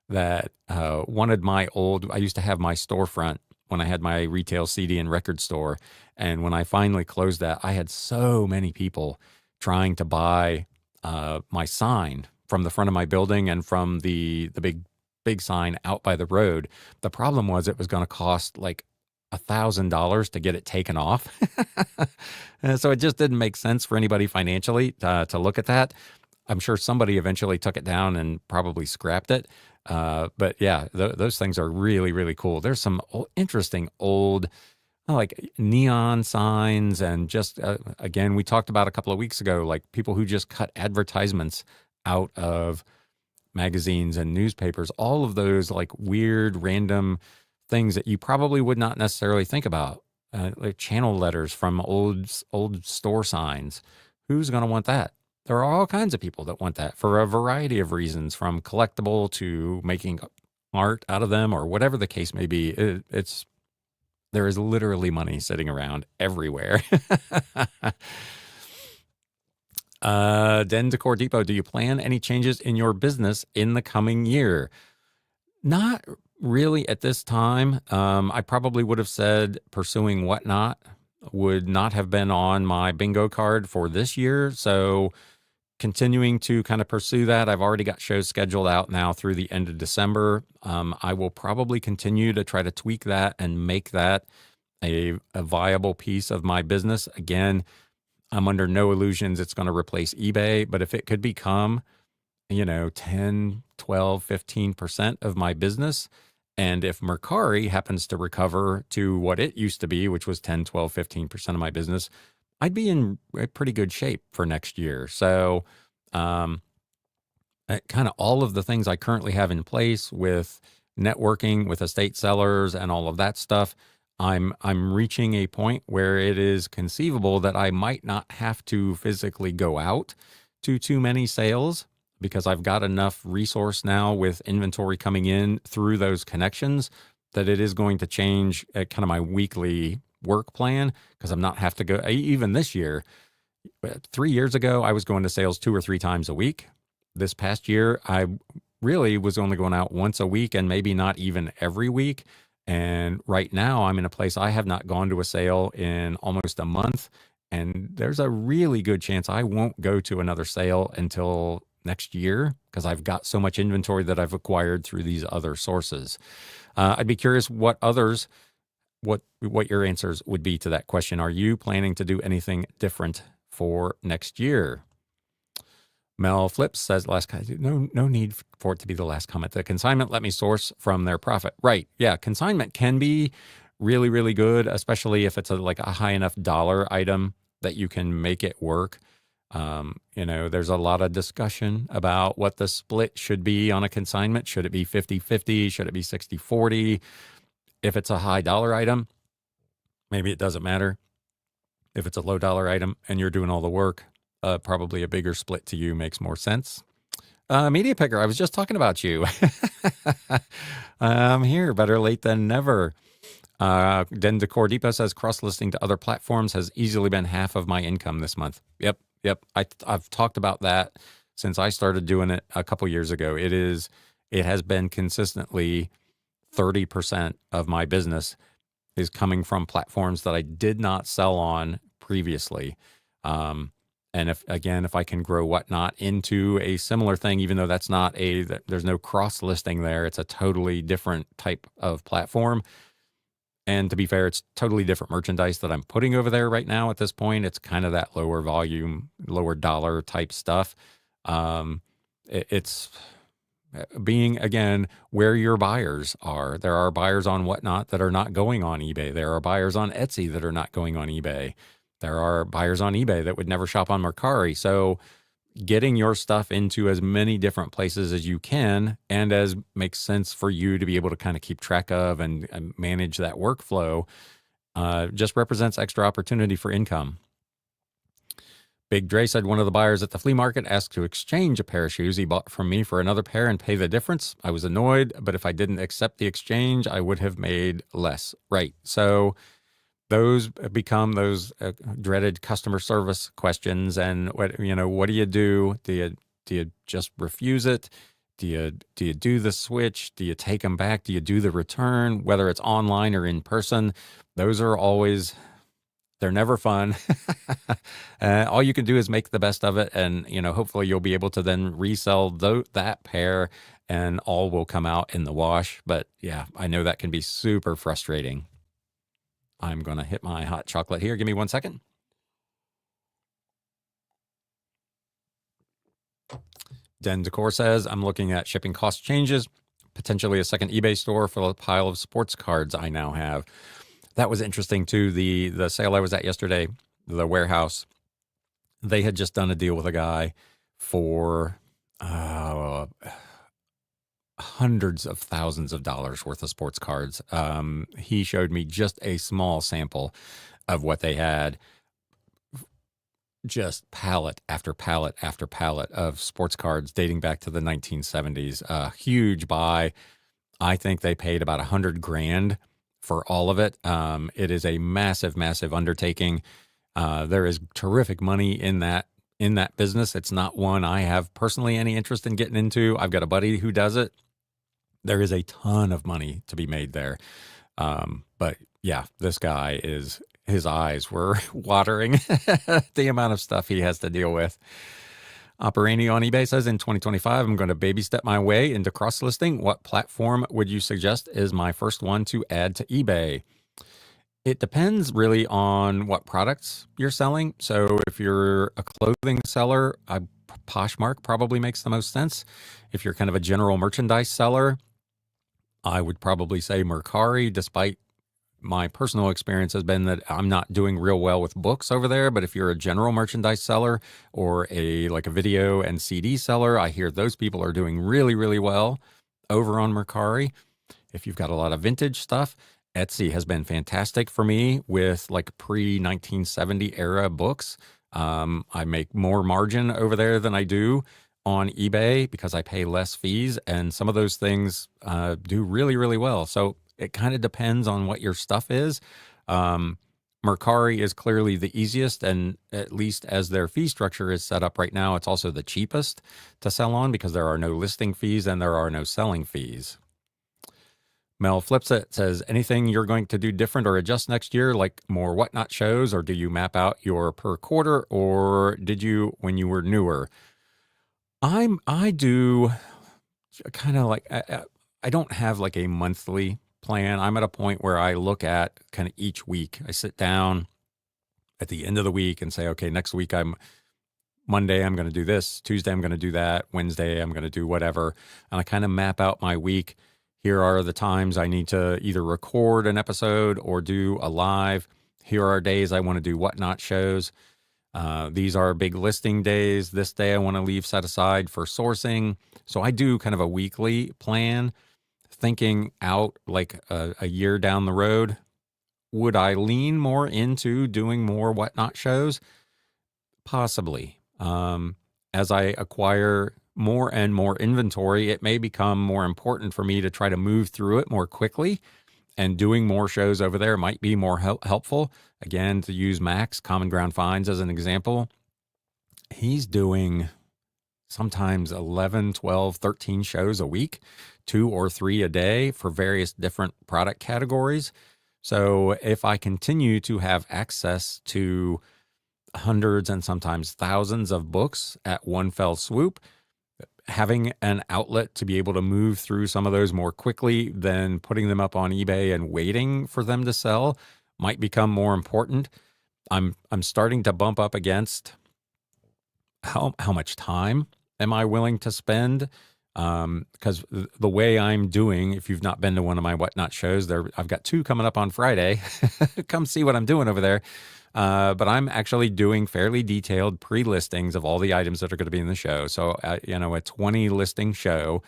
that wanted I used to have my storefront when I had my retail CD and record store. And when I finally closed that, I had so many people trying to buy my sign from the front of my building and from the big sign out by the road. The problem was it was going to cost like $1,000 to get it taken off. And so it just didn't make sense for anybody financially to look at that. I'm sure somebody eventually took it down and probably scrapped it. But yeah, those things are really, really cool. There's some interesting old like neon signs and just, again, we talked about a couple of weeks ago, like people who just cut advertisements out of magazines and newspapers, all of those like weird, random things that you probably would not necessarily think about, like channel letters from old store signs. Who's going to want that? There are all kinds of people that want that for a variety of reasons, from collectible to making art out of them or whatever the case may be. There is literally money sitting around everywhere. Den Decor Depot, do you plan any changes in your business in the coming year? Not really at this time. I probably would have said pursuing Whatnot would not have been on my bingo card for this year. So continuing to kind of pursue that. I've already got shows scheduled out now through the end of December. I will probably continue to try to tweak that and make that a viable piece of my business. Again, I'm under no illusions it's going to replace eBay, but if it could become, 10, 12, 15% of my business, and if Mercari happens to recover to what it used to be, which was 10, 12, 15% of my business, I'd be in a pretty good shape for next year. So kind of all of the things I currently have in place with networking with estate sellers and all of that stuff, I'm reaching a point where it is conceivable that I might not have to physically go out to too many sales, because I've got enough resource now with inventory coming in through those connections that it is going to change kind of my weekly work plan, because I'm not have to go. Even this year, 3 years ago, I was going to sales 2 or 3 times a week. This past year, I really was only going out once a week and maybe not even every week. And right now I'm in a place I have not gone to a sale in almost a month. And there's a really good chance I won't go to another sale until next year, because I've got so much inventory that I've acquired through these other sources. I'd be curious what your answers would be to that question. Are you planning to do anything different for next year? Mel Flips says, no need for it to be the last comment. The consignment let me source from their profit. Right. Yeah. Consignment can be really, really good, especially if it's like a high enough dollar item that you can make it work. There's a lot of discussion about what the split should be on a consignment. Should it be 50-50? Should it be 60-40? If it's a high dollar item, maybe it doesn't matter. If it's a low dollar item and you're doing all the work, probably a bigger split to you makes more sense. Media Picker, I was just talking about you. I'm here, better late than never. Den Decor Depot says cross-listing to other platforms has easily been half of my income this month. Yep. I've talked about that since I started doing it a couple years ago. It has been consistently 30% of my business is coming from platforms that I did not sell on previously. And if I can grow Whatnot into a similar thing, even though there's no cross listing there, it's a totally different type of platform. And to be fair, it's totally different merchandise that I'm putting over there right now at this point. It's kind of that lower volume, lower dollar type stuff. It's being, again, where your buyers are. There are buyers on Whatnot that are not going on eBay. There are buyers on Etsy that are not going on eBay. There are buyers on eBay that would never shop on Mercari. So getting your stuff into as many different places as you can and as makes sense for you to be able to kind of keep track of and manage that workflow just represents extra opportunity for income. Big Dre said one of the buyers at the flea market asked to exchange a pair of shoes he bought from me for another pair and pay the difference. I was annoyed, but if I didn't accept the exchange, I would have made less. Right. So those become those dreaded customer service questions. And what do you do? Do you just refuse it? Do you do the switch? Do you take them back? Do you do the return? Whether it's online or in person, those are always, they're never fun. All you can do is make the best of it. And, hopefully you'll be able to then resell that pair and all will come out in the wash. But yeah, I know that can be super frustrating. I'm going to hit my hot chocolate here. Give me 1 second. Den Decor says, I'm looking at shipping cost changes, potentially a second eBay store for the pile of sports cards I now have. That was interesting too. The sale I was at yesterday, the warehouse, they had just done a deal with a guy for hundreds of thousands of dollars worth of sports cards. He showed me just a small sample of what they had. Just pallet after pallet after pallet of sports cards dating back to the 1970s. A huge buy. I think they paid about $100,000 for all of it. It is a massive, massive undertaking. There is terrific money in that business. It's not one I have personally any interest in getting into. I've got a buddy who does it. There is a ton of money to be made there. But yeah, this guy his eyes were watering the amount of stuff he has to deal with. Operani on eBay says, in 2025, I'm going to baby step my way into cross-listing. What platform would you suggest is my first one to add to eBay? It depends really on what products you're selling. So if you're a clothing seller, Poshmark probably makes the most sense. If you're kind of a general merchandise seller, I would probably say Mercari, despite my personal experience has been that I'm not doing real well with books over there. But if you're a general merchandise seller or a video and CD seller, I hear those people are doing really, really well over on Mercari. If you've got a lot of vintage stuff, Etsy has been fantastic for me with pre-1970 era books. I make more margin over there than I do on eBay because I pay less fees, and some of those things do really, really well. So it kind of depends on what your stuff is. Mercari is clearly the easiest, and at least as their fee structure is set up right now, it's also the cheapest to sell on because there are no listing fees and there are no selling fees. Mel flips it, says, anything you're going to do different or adjust next year, like more whatnot shows, or do you map out your per quarter, or did you when you were newer? I do kind of I don't have a monthly plan. I'm at a point where I look at kind of each week. I sit down at the end of the week and say, okay, next week Monday I'm going to do this, Tuesday I'm going to do that, Wednesday I'm going to do whatever. And I kind of map out my week. Here are the times I need to either record an episode or do a live. Here are days I want to do whatnot shows. These are big listing days. This day I want to leave set aside for sourcing. So I do kind of a weekly plan, thinking out a year down the road. Would I lean more into doing more whatnot shows? Possibly. As I acquire more and more inventory, it may become more important for me to try to move through it more quickly, and doing more shows over there might be more helpful. Again, to use Max, Common Ground Finds, as an example, he's doing sometimes 11, 12, 13 shows a week, 2 or 3 a day for various different product categories. So if I continue to have access to hundreds and sometimes thousands of books at one fell swoop, having an outlet to be able to move through some of those more quickly than putting them up on eBay and waiting for them to sell might become more important. I'm starting to bump up against how much time am I willing to spend? Because the way I'm doing, if you've not been to one of my whatnot shows, I've got 2 coming up on Friday. Come see what I'm doing over there. But I'm actually doing fairly detailed pre-listings of all the items that are going to be in the show. So, a 20 listing show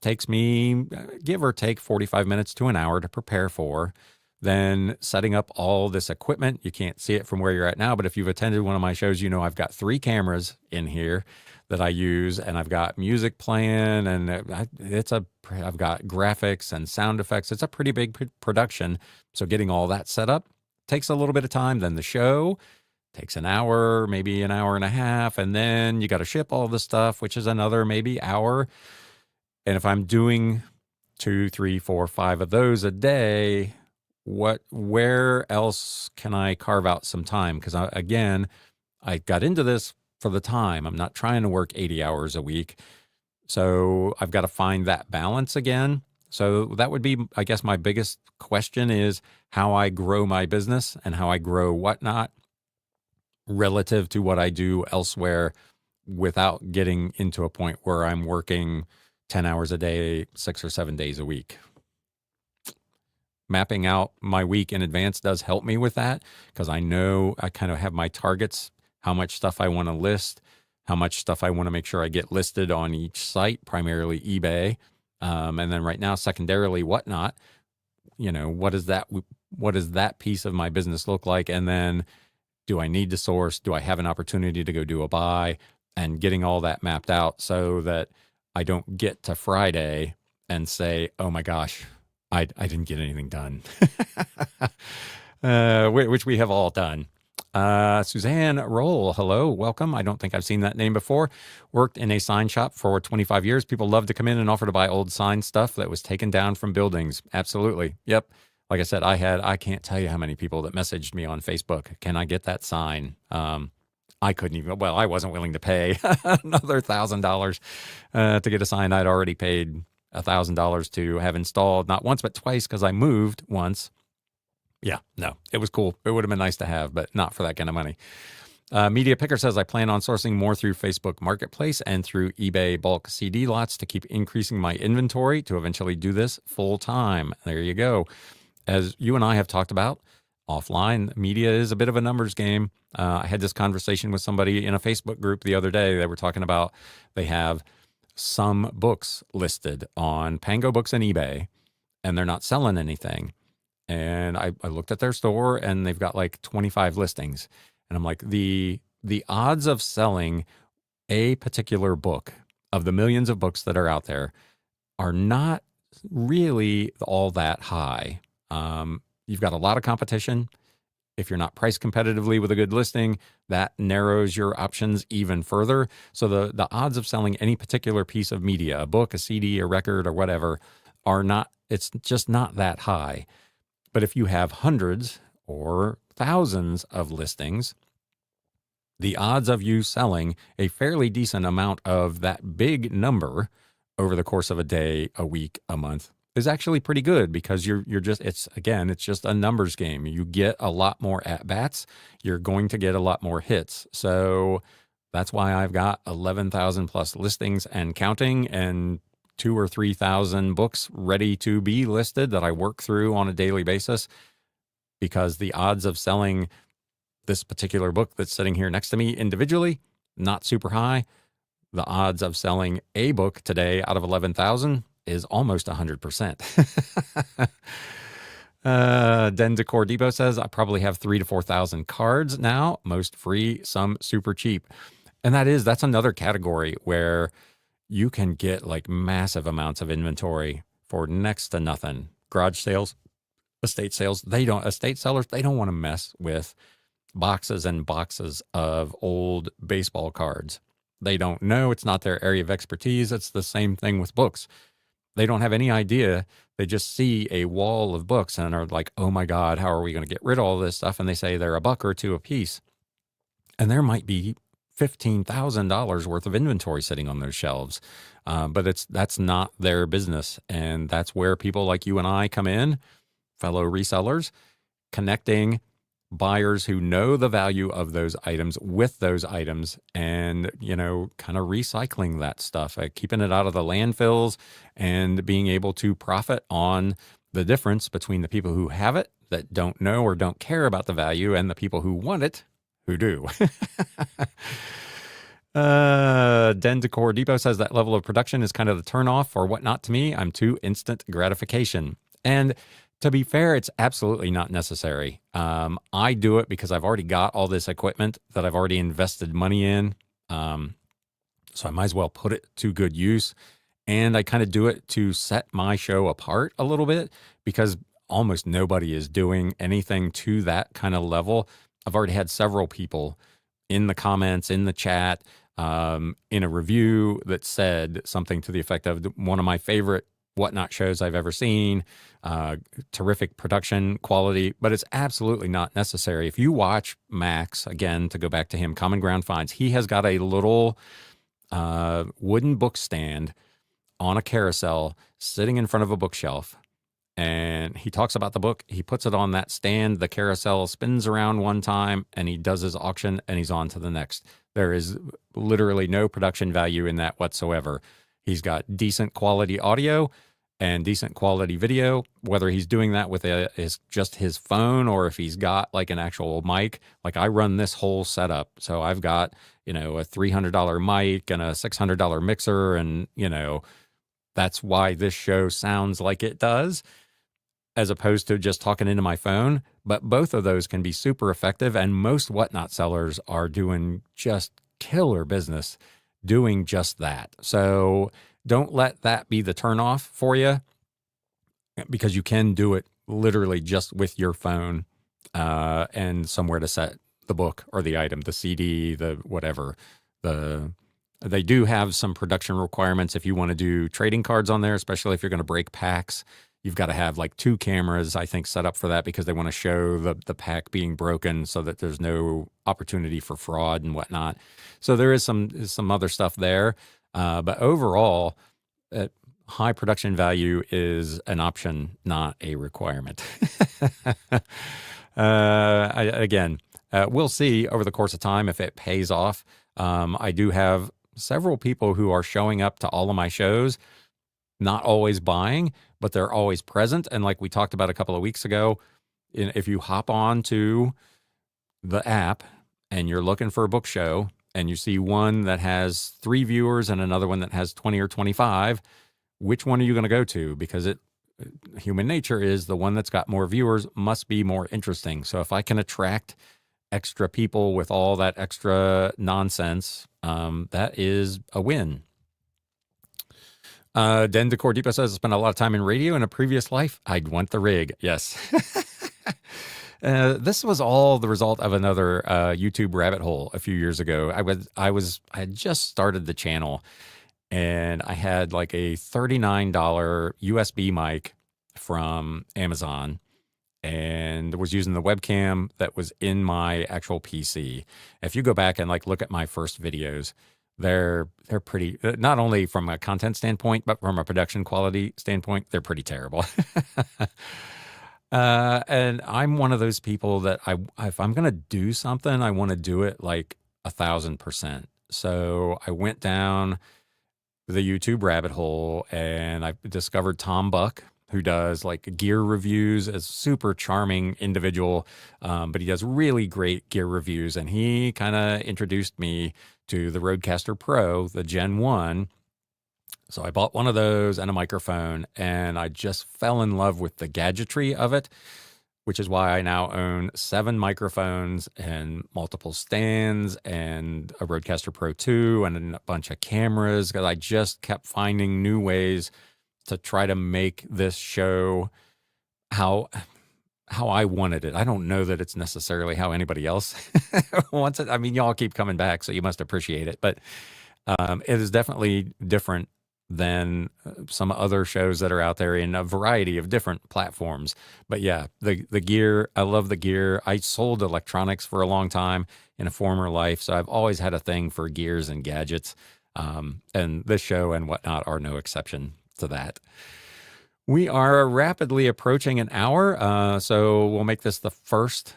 takes me, give or take, 45 minutes to an hour to prepare for. Then setting up all this equipment. You can't see it from where you're at now, but if you've attended one of my shows, I've got 3 cameras in here that I use, and I've got music playing, and I've got graphics and sound effects. It's a pretty big production. So getting all that set up takes a little bit of time. Then the show takes an hour, maybe an hour and a half, and then you got to ship all the stuff, which is another maybe hour. And if I'm doing 2, 3, 4, 5 of those a day, where else can I carve out some time? Because I got into this for the time. I'm not trying to work 80 hours a week. So I've got to find that balance again. So that would be, I guess, my biggest question is how I grow my business and how I grow whatnot relative to what I do elsewhere without getting into a point where I'm working 10 hours a day, 6 or 7 days a week. Mapping out my week in advance does help me with that because I know I kind of have my targets, how much stuff I want to list, how much stuff I want to make sure I get listed on each site, primarily eBay. And then right now, secondarily, whatnot, what does that piece of my business look like? And then do I need to source? Do I have an opportunity to go do a buy? And getting all that mapped out so that I don't get to Friday and say, oh my gosh, I didn't get anything done, which we have all done. Suzanne Roll, hello, welcome. I don't think I've seen that name before. Worked in a sign shop for 25 years. People love to come in and offer to buy old sign stuff that was taken down from buildings. Absolutely. Yep. Like I said, I can't tell you how many people that messaged me on Facebook. Can I get that sign? I couldn't even, I wasn't willing to pay another $1,000 to get a sign I'd already paid $1,000 to have installed, not once, but twice, because I moved once. Yeah, no, it was cool. It would have been nice to have, but not for that kind of money. Media Picker says, I plan on sourcing more through Facebook Marketplace and through eBay bulk CD lots to keep increasing my inventory to eventually do this full time. There you go. As you and I have talked about, offline, media is a bit of a numbers game. I had this conversation with somebody in a Facebook group the other day. They were talking about they have some books listed on Pango Books and eBay, and they're not selling anything. And I looked at their store, and they've got like 25 listings. And I'm like, the odds of selling a particular book of the millions of books that are out there are not really all that high. You've got a lot of competition. If you're not priced competitively with a good listing, that narrows your options even further. So the odds of selling any particular piece of media, a book, a CD, a record, or whatever, it's just not that high. But if you have hundreds or thousands of listings, the odds of you selling a fairly decent amount of that big number over the course of a day, a week, a month is actually pretty good because it's just a numbers game. You get a lot more at-bats. You're going to get a lot more hits. So that's why I've got 11,000 plus listings and counting, and 2,000 or 3,000 books ready to be listed that I work through on a daily basis, because the odds of selling this particular book that's sitting here next to me individually, not super high. The odds of selling a book today out of 11,000 is almost 100%. Den Decor Depot says, I probably have 3,000 to 4,000 cards now, most free, some super cheap. And that's another category where you can get like massive amounts of inventory for next to nothing. Garage sales, estate sellers, they don't want to mess with boxes and boxes of old baseball cards. They don't know. It's not their area of expertise. It's the same thing with books. They don't have any idea. They just see a wall of books and are like, oh my God, how are we going to get rid of all this stuff? And they say they're $1 or $2 a piece. And there might be $15,000 worth of inventory sitting on those shelves. But that's not their business. And that's where people like you and I come in, fellow resellers, connecting buyers who know the value of those items with those items, and, kind of recycling that stuff, keeping it out of the landfills and being able to profit on the difference between the people who have it, that don't know or don't care about the value, and the people who want it who do. Den Decor Depot says that level of production is kind of the turnoff or whatnot to me. I'm too instant gratification. And to be fair, it's absolutely not necessary. I do it because I've already got all this equipment that I've already invested money in. So I might as well put it to good use. And I kind of do it to set my show apart a little bit because almost nobody is doing anything to that kind of level. I've already had several people in the comments, in the chat, in a review that said something to the effect of one of my favorite whatnot shows I've ever seen, terrific production quality, but it's absolutely not necessary. If you watch Max, again, to go back to him, Common Ground Finds, he has got a little wooden book stand on a carousel sitting in front of a bookshelf. And he talks about the book. He puts it on that stand. The carousel spins around one time and he does his auction and he's on to the next. There is literally no production value in that whatsoever. He's got decent quality audio and decent quality video, whether he's doing that with just his phone or if he's got like an actual mic. Like I run this whole setup. So I've got, a $300 mic and a $600 mixer. And, that's why this show sounds like it does, as opposed to just talking into my phone. But both of those can be super effective. And most whatnot sellers are doing just killer business doing just that. So don't let that be the turnoff for you, because you can do it literally just with your phone and somewhere to set the book or the item, the CD, the whatever. They do have some production requirements if you want to do trading cards on there, especially if you're going to break packs. You've got to have like 2 cameras, I think, set up for that because they want to show the pack being broken so that there's no opportunity for fraud and whatnot. So there is some other stuff there. But overall, high production value is an option, not a requirement. We'll see over the course of time if it pays off. I do have several people who are showing up to all of my shows, not always buying, but they're always present. And like we talked about a couple of weeks ago, if you hop on to the app and you're looking for a book show and you see one that has 3 viewers and another one that has 20 or 25, which one are you going to go to? Because human nature is the one that's got more viewers must be more interesting. So if I can attract extra people with all that extra nonsense, that is a win. Den Decor Depot says, I spent a lot of time in radio in a previous life. I'd want the rig. Yes. This was all the result of another YouTube rabbit hole a few years ago. I had just started the channel and I had like a $39 USB mic from Amazon and was using the webcam that was in my actual PC. If you go back and like look at my first videos, they're pretty, not only from a content standpoint, but from a production quality standpoint, they're pretty terrible. And I'm one of those people that if I'm going to do something, I want to do it like 1,000%. So I went down the YouTube rabbit hole and I discovered Tom Buck, who does like gear reviews, a super charming individual, but he does really great gear reviews. And he kind of introduced me to the Rodecaster Pro, the Gen 1. So I bought one of those and a microphone, and I just fell in love with the gadgetry of it, which is why I now own 7 microphones and multiple stands and a Rodecaster Pro 2 and a bunch of cameras, because I just kept finding new ways to try to make this show how I wanted it. I don't know that it's necessarily how anybody else wants it. I mean, y'all keep coming back, so you must appreciate it. But it is definitely different than some other shows that are out there in a variety of different platforms. But yeah, the gear, I love the gear. I sold electronics for a long time in a former life, so I've always had a thing for gears and gadgets. And this show and whatnot are no exception to that. We are rapidly approaching an hour, so we'll make this the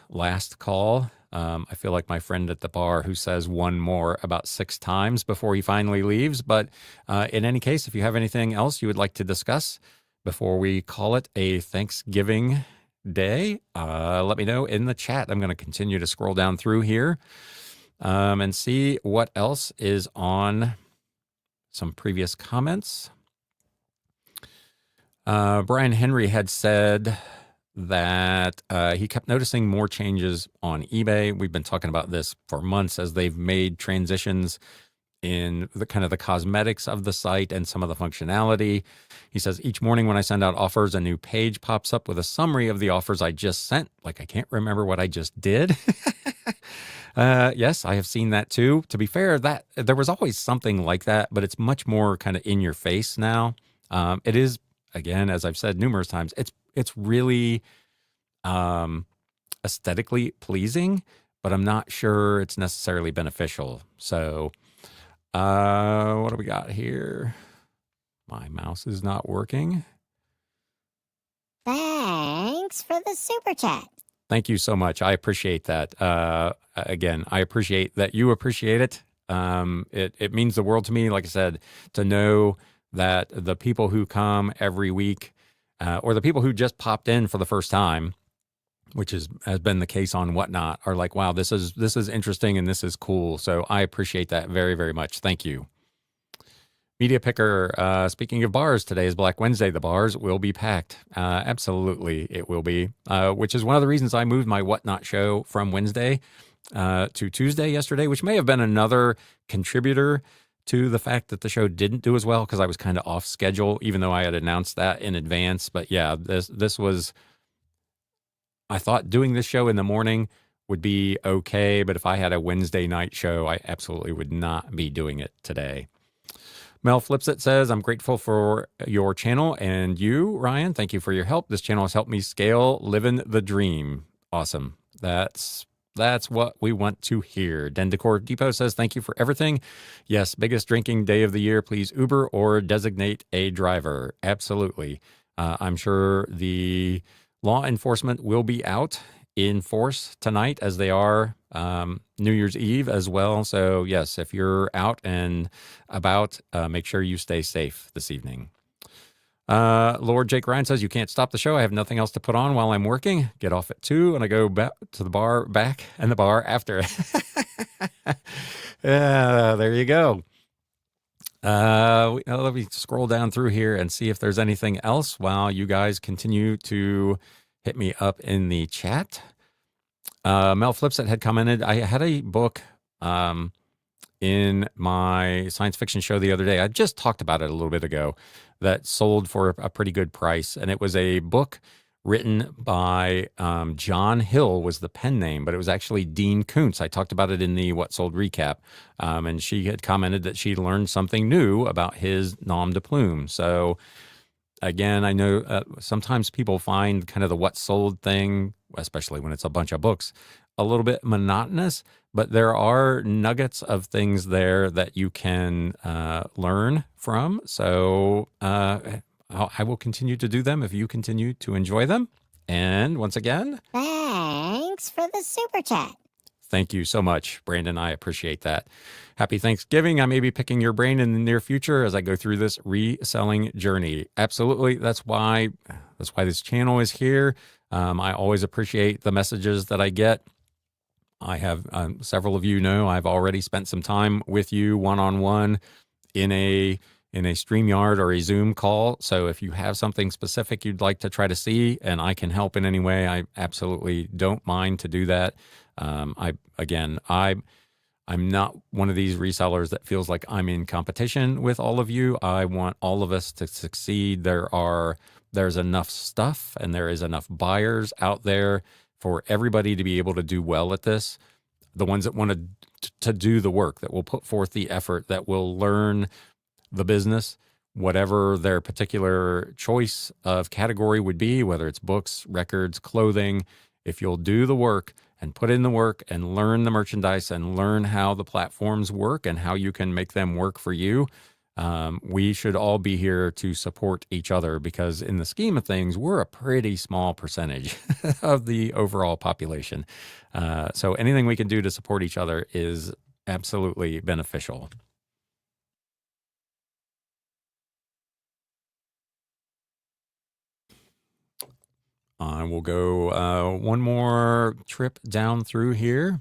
last call. I feel like my friend at the bar who says one more about 6 times before he finally leaves. But in any case, if you have anything else you would like to discuss before we call it a Thanksgiving day, let me know in the chat. I'm going to continue to scroll down through here and see what else is on some previous comments. Brian Henry had said that he kept noticing more changes on eBay. We've been talking about this for months as they've made transitions in the kind of the cosmetics of the site and some of the functionality. He says, each morning when I send out offers, a new page pops up with a summary of the offers I just sent. Like, I can't remember what I just did. Yes, I have seen that too. To be fair, that there was always something like that, but it's much more kind of in your face now. It is, again, as I've said numerous times, it's really aesthetically pleasing, but I'm not sure it's necessarily beneficial. So what do we got here? My mouse is not working. Thanks for the super chat. Thank you so much. I appreciate that. Again, I appreciate that you appreciate it. It means the world to me, like I said, to know that the people who come every week or the people who just popped in for the first time, which has been the case on Whatnot, are like, wow, this is interesting and this is cool. So I appreciate that very, very much. Thank you. Media Picker, speaking of bars, today is Black Wednesday. The bars will be packed. Absolutely, it will be, which is one of the reasons I moved my Whatnot show from Wednesday to Tuesday yesterday, which may have been another contributor to the fact that the show didn't do as well because I was kind of off schedule, even though I had announced that in advance. But yeah, this was, I thought doing this show in the morning would be okay, but if I had a Wednesday night show, I absolutely would not be doing it today. Mel Flipsit says, I'm grateful for your channel and you, Ryan. Thank you for your help. This channel has helped me scale, living the dream. Awesome. That's what we want to hear. Den Decor Depot says, thank you for everything. Yes, biggest drinking day of the year. Please Uber or designate a driver. Absolutely. I'm sure the law enforcement will be out in force tonight as they are New Year's Eve as well. So yes, if you're out and about, make sure you stay safe this evening. Lord Jake Ryan says, you can't stop the show. I have nothing else to put on while I'm working. Get off at 2 and I go back to the bar, back and the bar after. Yeah, there you go. Let me scroll down through here and see if there's anything else while you guys continue to hit me up in the chat. Mel Flipset had commented, I had a book in my science fiction show the other day. I just talked about it a little bit ago that sold for a pretty good price. And it was a book written by John Hill was the pen name, but it was actually Dean Koontz. I talked about it in the What Sold recap. And she had commented that she learned something new about his nom de plume. So again, I know sometimes people find kind of the What Sold thing, especially when it's a bunch of books, a little bit monotonous, but there are nuggets of things there that you can learn from. So I will continue to do them if you continue to enjoy them. And once again, Thanks for the super chat. thank you so much, Brandon. I appreciate that. Happy Thanksgiving. I may be picking your brain in the near future as I go through this reselling journey. Absolutely. That's why this channel is here. I always appreciate the messages that I get. I have several of you know I've already spent some time with you one-on-one in a StreamYard or a Zoom call. So if you have something specific you'd like to try to see and I can help in any way, I absolutely don't mind to do that. I'm not one of these resellers that feels like I'm in competition with all of you. I want all of us to succeed. There's enough stuff and there is enough buyers out there for everybody to be able to do well at this. The ones that want to do the work, that will put forth the effort, that will learn the business, whatever their particular choice of category would be, whether it's books, records, clothing. If you'll do the work and put in the work and learn the merchandise and learn how the platforms work and how you can make them work for you, we should all be here to support each other because in the scheme of things, we're a pretty small percentage of the overall population. So anything we can do to support each other is absolutely beneficial. We'll go one more trip down through here.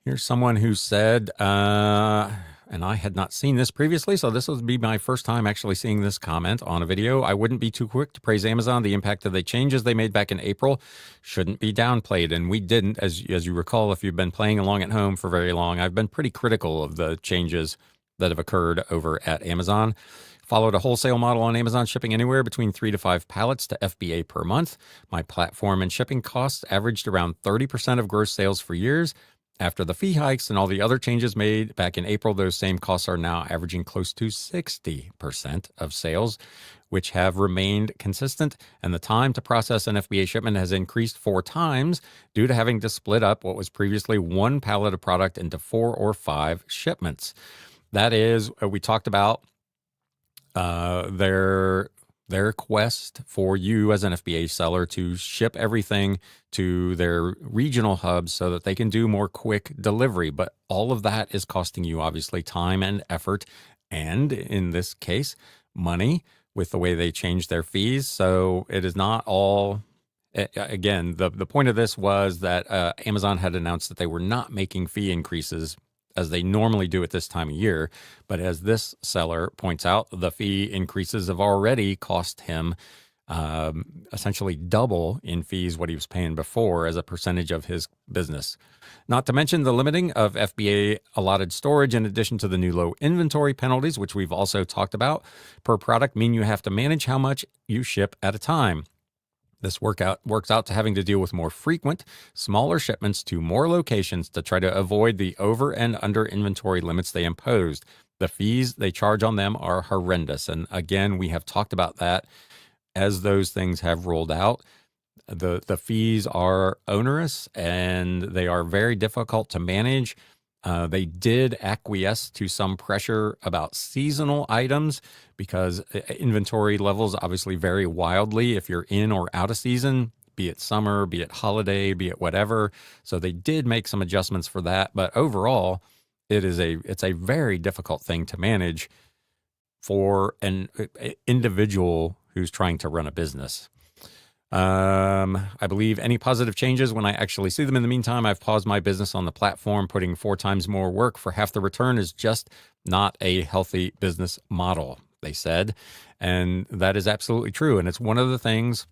Here's someone who said, and I had not seen this previously, so this will be my first time actually seeing this comment on a video. I wouldn't be too quick to praise Amazon. The impact of the changes they made back in April shouldn't be downplayed, and we didn't. As you recall, if you've been playing along at home for very long, I've been pretty critical of the changes that have occurred over at Amazon. Followed a wholesale model on Amazon, shipping anywhere between 3 to 5 pallets to FBA per month. My platform and shipping costs averaged around 30% of gross sales for years. After the fee hikes and all the other changes made back in April, those same costs are now averaging close to 60% of sales, which have remained consistent. And the time to process an FBA shipment has increased 4 times due to having to split up what was previously 1 pallet of product into 4 or 5 shipments. That is, we talked about their quest for you as an FBA seller to ship everything to their regional hubs so that they can do more quick delivery. But all of that is costing you obviously time and effort, and in this case, money with the way they changed their fees. So it is not all. Again, the point of this was that Amazon had announced that they were not making fee increases as they normally do at this time of year. But as this seller points out, the fee increases have already cost him essentially double in fees what he was paying before as a percentage of his business. Not to mention the limiting of FBA allotted storage in addition to the new low inventory penalties, which we've also talked about per product, mean you have to manage how much you ship at a time. This works out to having to deal with more frequent, smaller shipments to more locations to try to avoid the over and under inventory limits they imposed. The fees they charge on them are horrendous. And again, we have talked about that as those things have rolled out. The fees are onerous and they are very difficult to manage. They did acquiesce to some pressure about seasonal items because inventory levels obviously vary wildly if you're in or out of season, be it summer, be it holiday, be it whatever. So they did make some adjustments for that. But overall, it's a very difficult thing to manage for an individual who's trying to run a business. I believe any positive changes when I actually see them. In the meantime, I've paused my business on the platform. Putting 4 times more work for half the return is just not a healthy business model, they said. And that is absolutely true. And it's one of the things,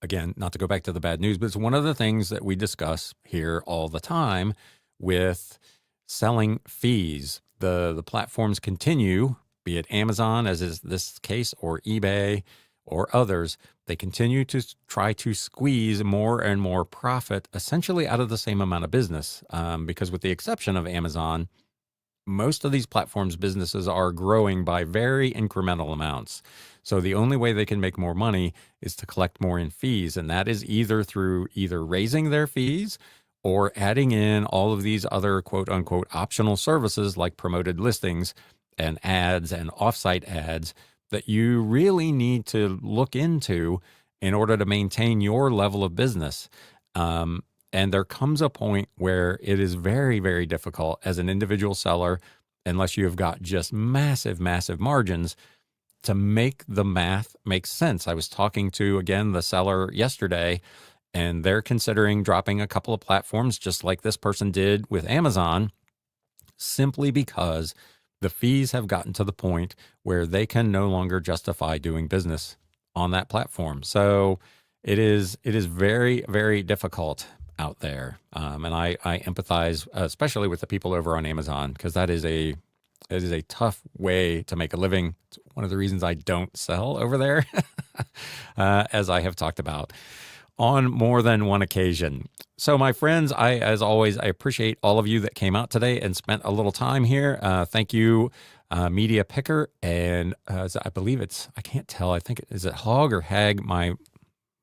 again, not to go back to the bad news, but it's one of the things that we discuss here all the time with selling fees. The platforms continue, be it Amazon, as is this case, or eBay, or others, they continue to try to squeeze more and more profit essentially out of the same amount of business. Because with the exception of Amazon, most of these platforms' businesses are growing by very incremental amounts. So the only way they can make more money is to collect more in fees. And that is either through raising their fees or adding in all of these other quote unquote optional services like promoted listings and ads and offsite ads that you really need to look into in order to maintain your level of business. And there comes a point where it is very, very difficult as an individual seller, unless you have got just massive, massive margins, to make the math make sense. I was talking to, again, the seller yesterday, and they're considering dropping a couple of platforms just like this person did with Amazon, simply because the fees have gotten to the point where they can no longer justify doing business on that platform. So it is very, very difficult out there. And I empathize, especially with the people over on Amazon, because it is a tough way to make a living. It's one of the reasons I don't sell over there, as I have talked about on more than one occasion. So my friends, as always, I appreciate all of you that came out today and spent a little time here. Thank you, Media Picker. And I believe I can't tell. I think, is it Hog or Hag? My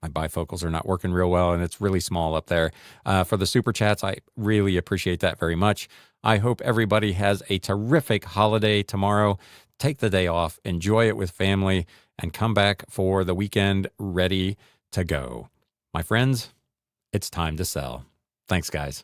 bifocals are not working real well, and it's really small up there. For the Super Chats, I really appreciate that very much. I hope everybody has a terrific holiday tomorrow. Take the day off, enjoy it with family, and come back for the weekend ready to go. My friends, it's time to sell. Thanks, guys.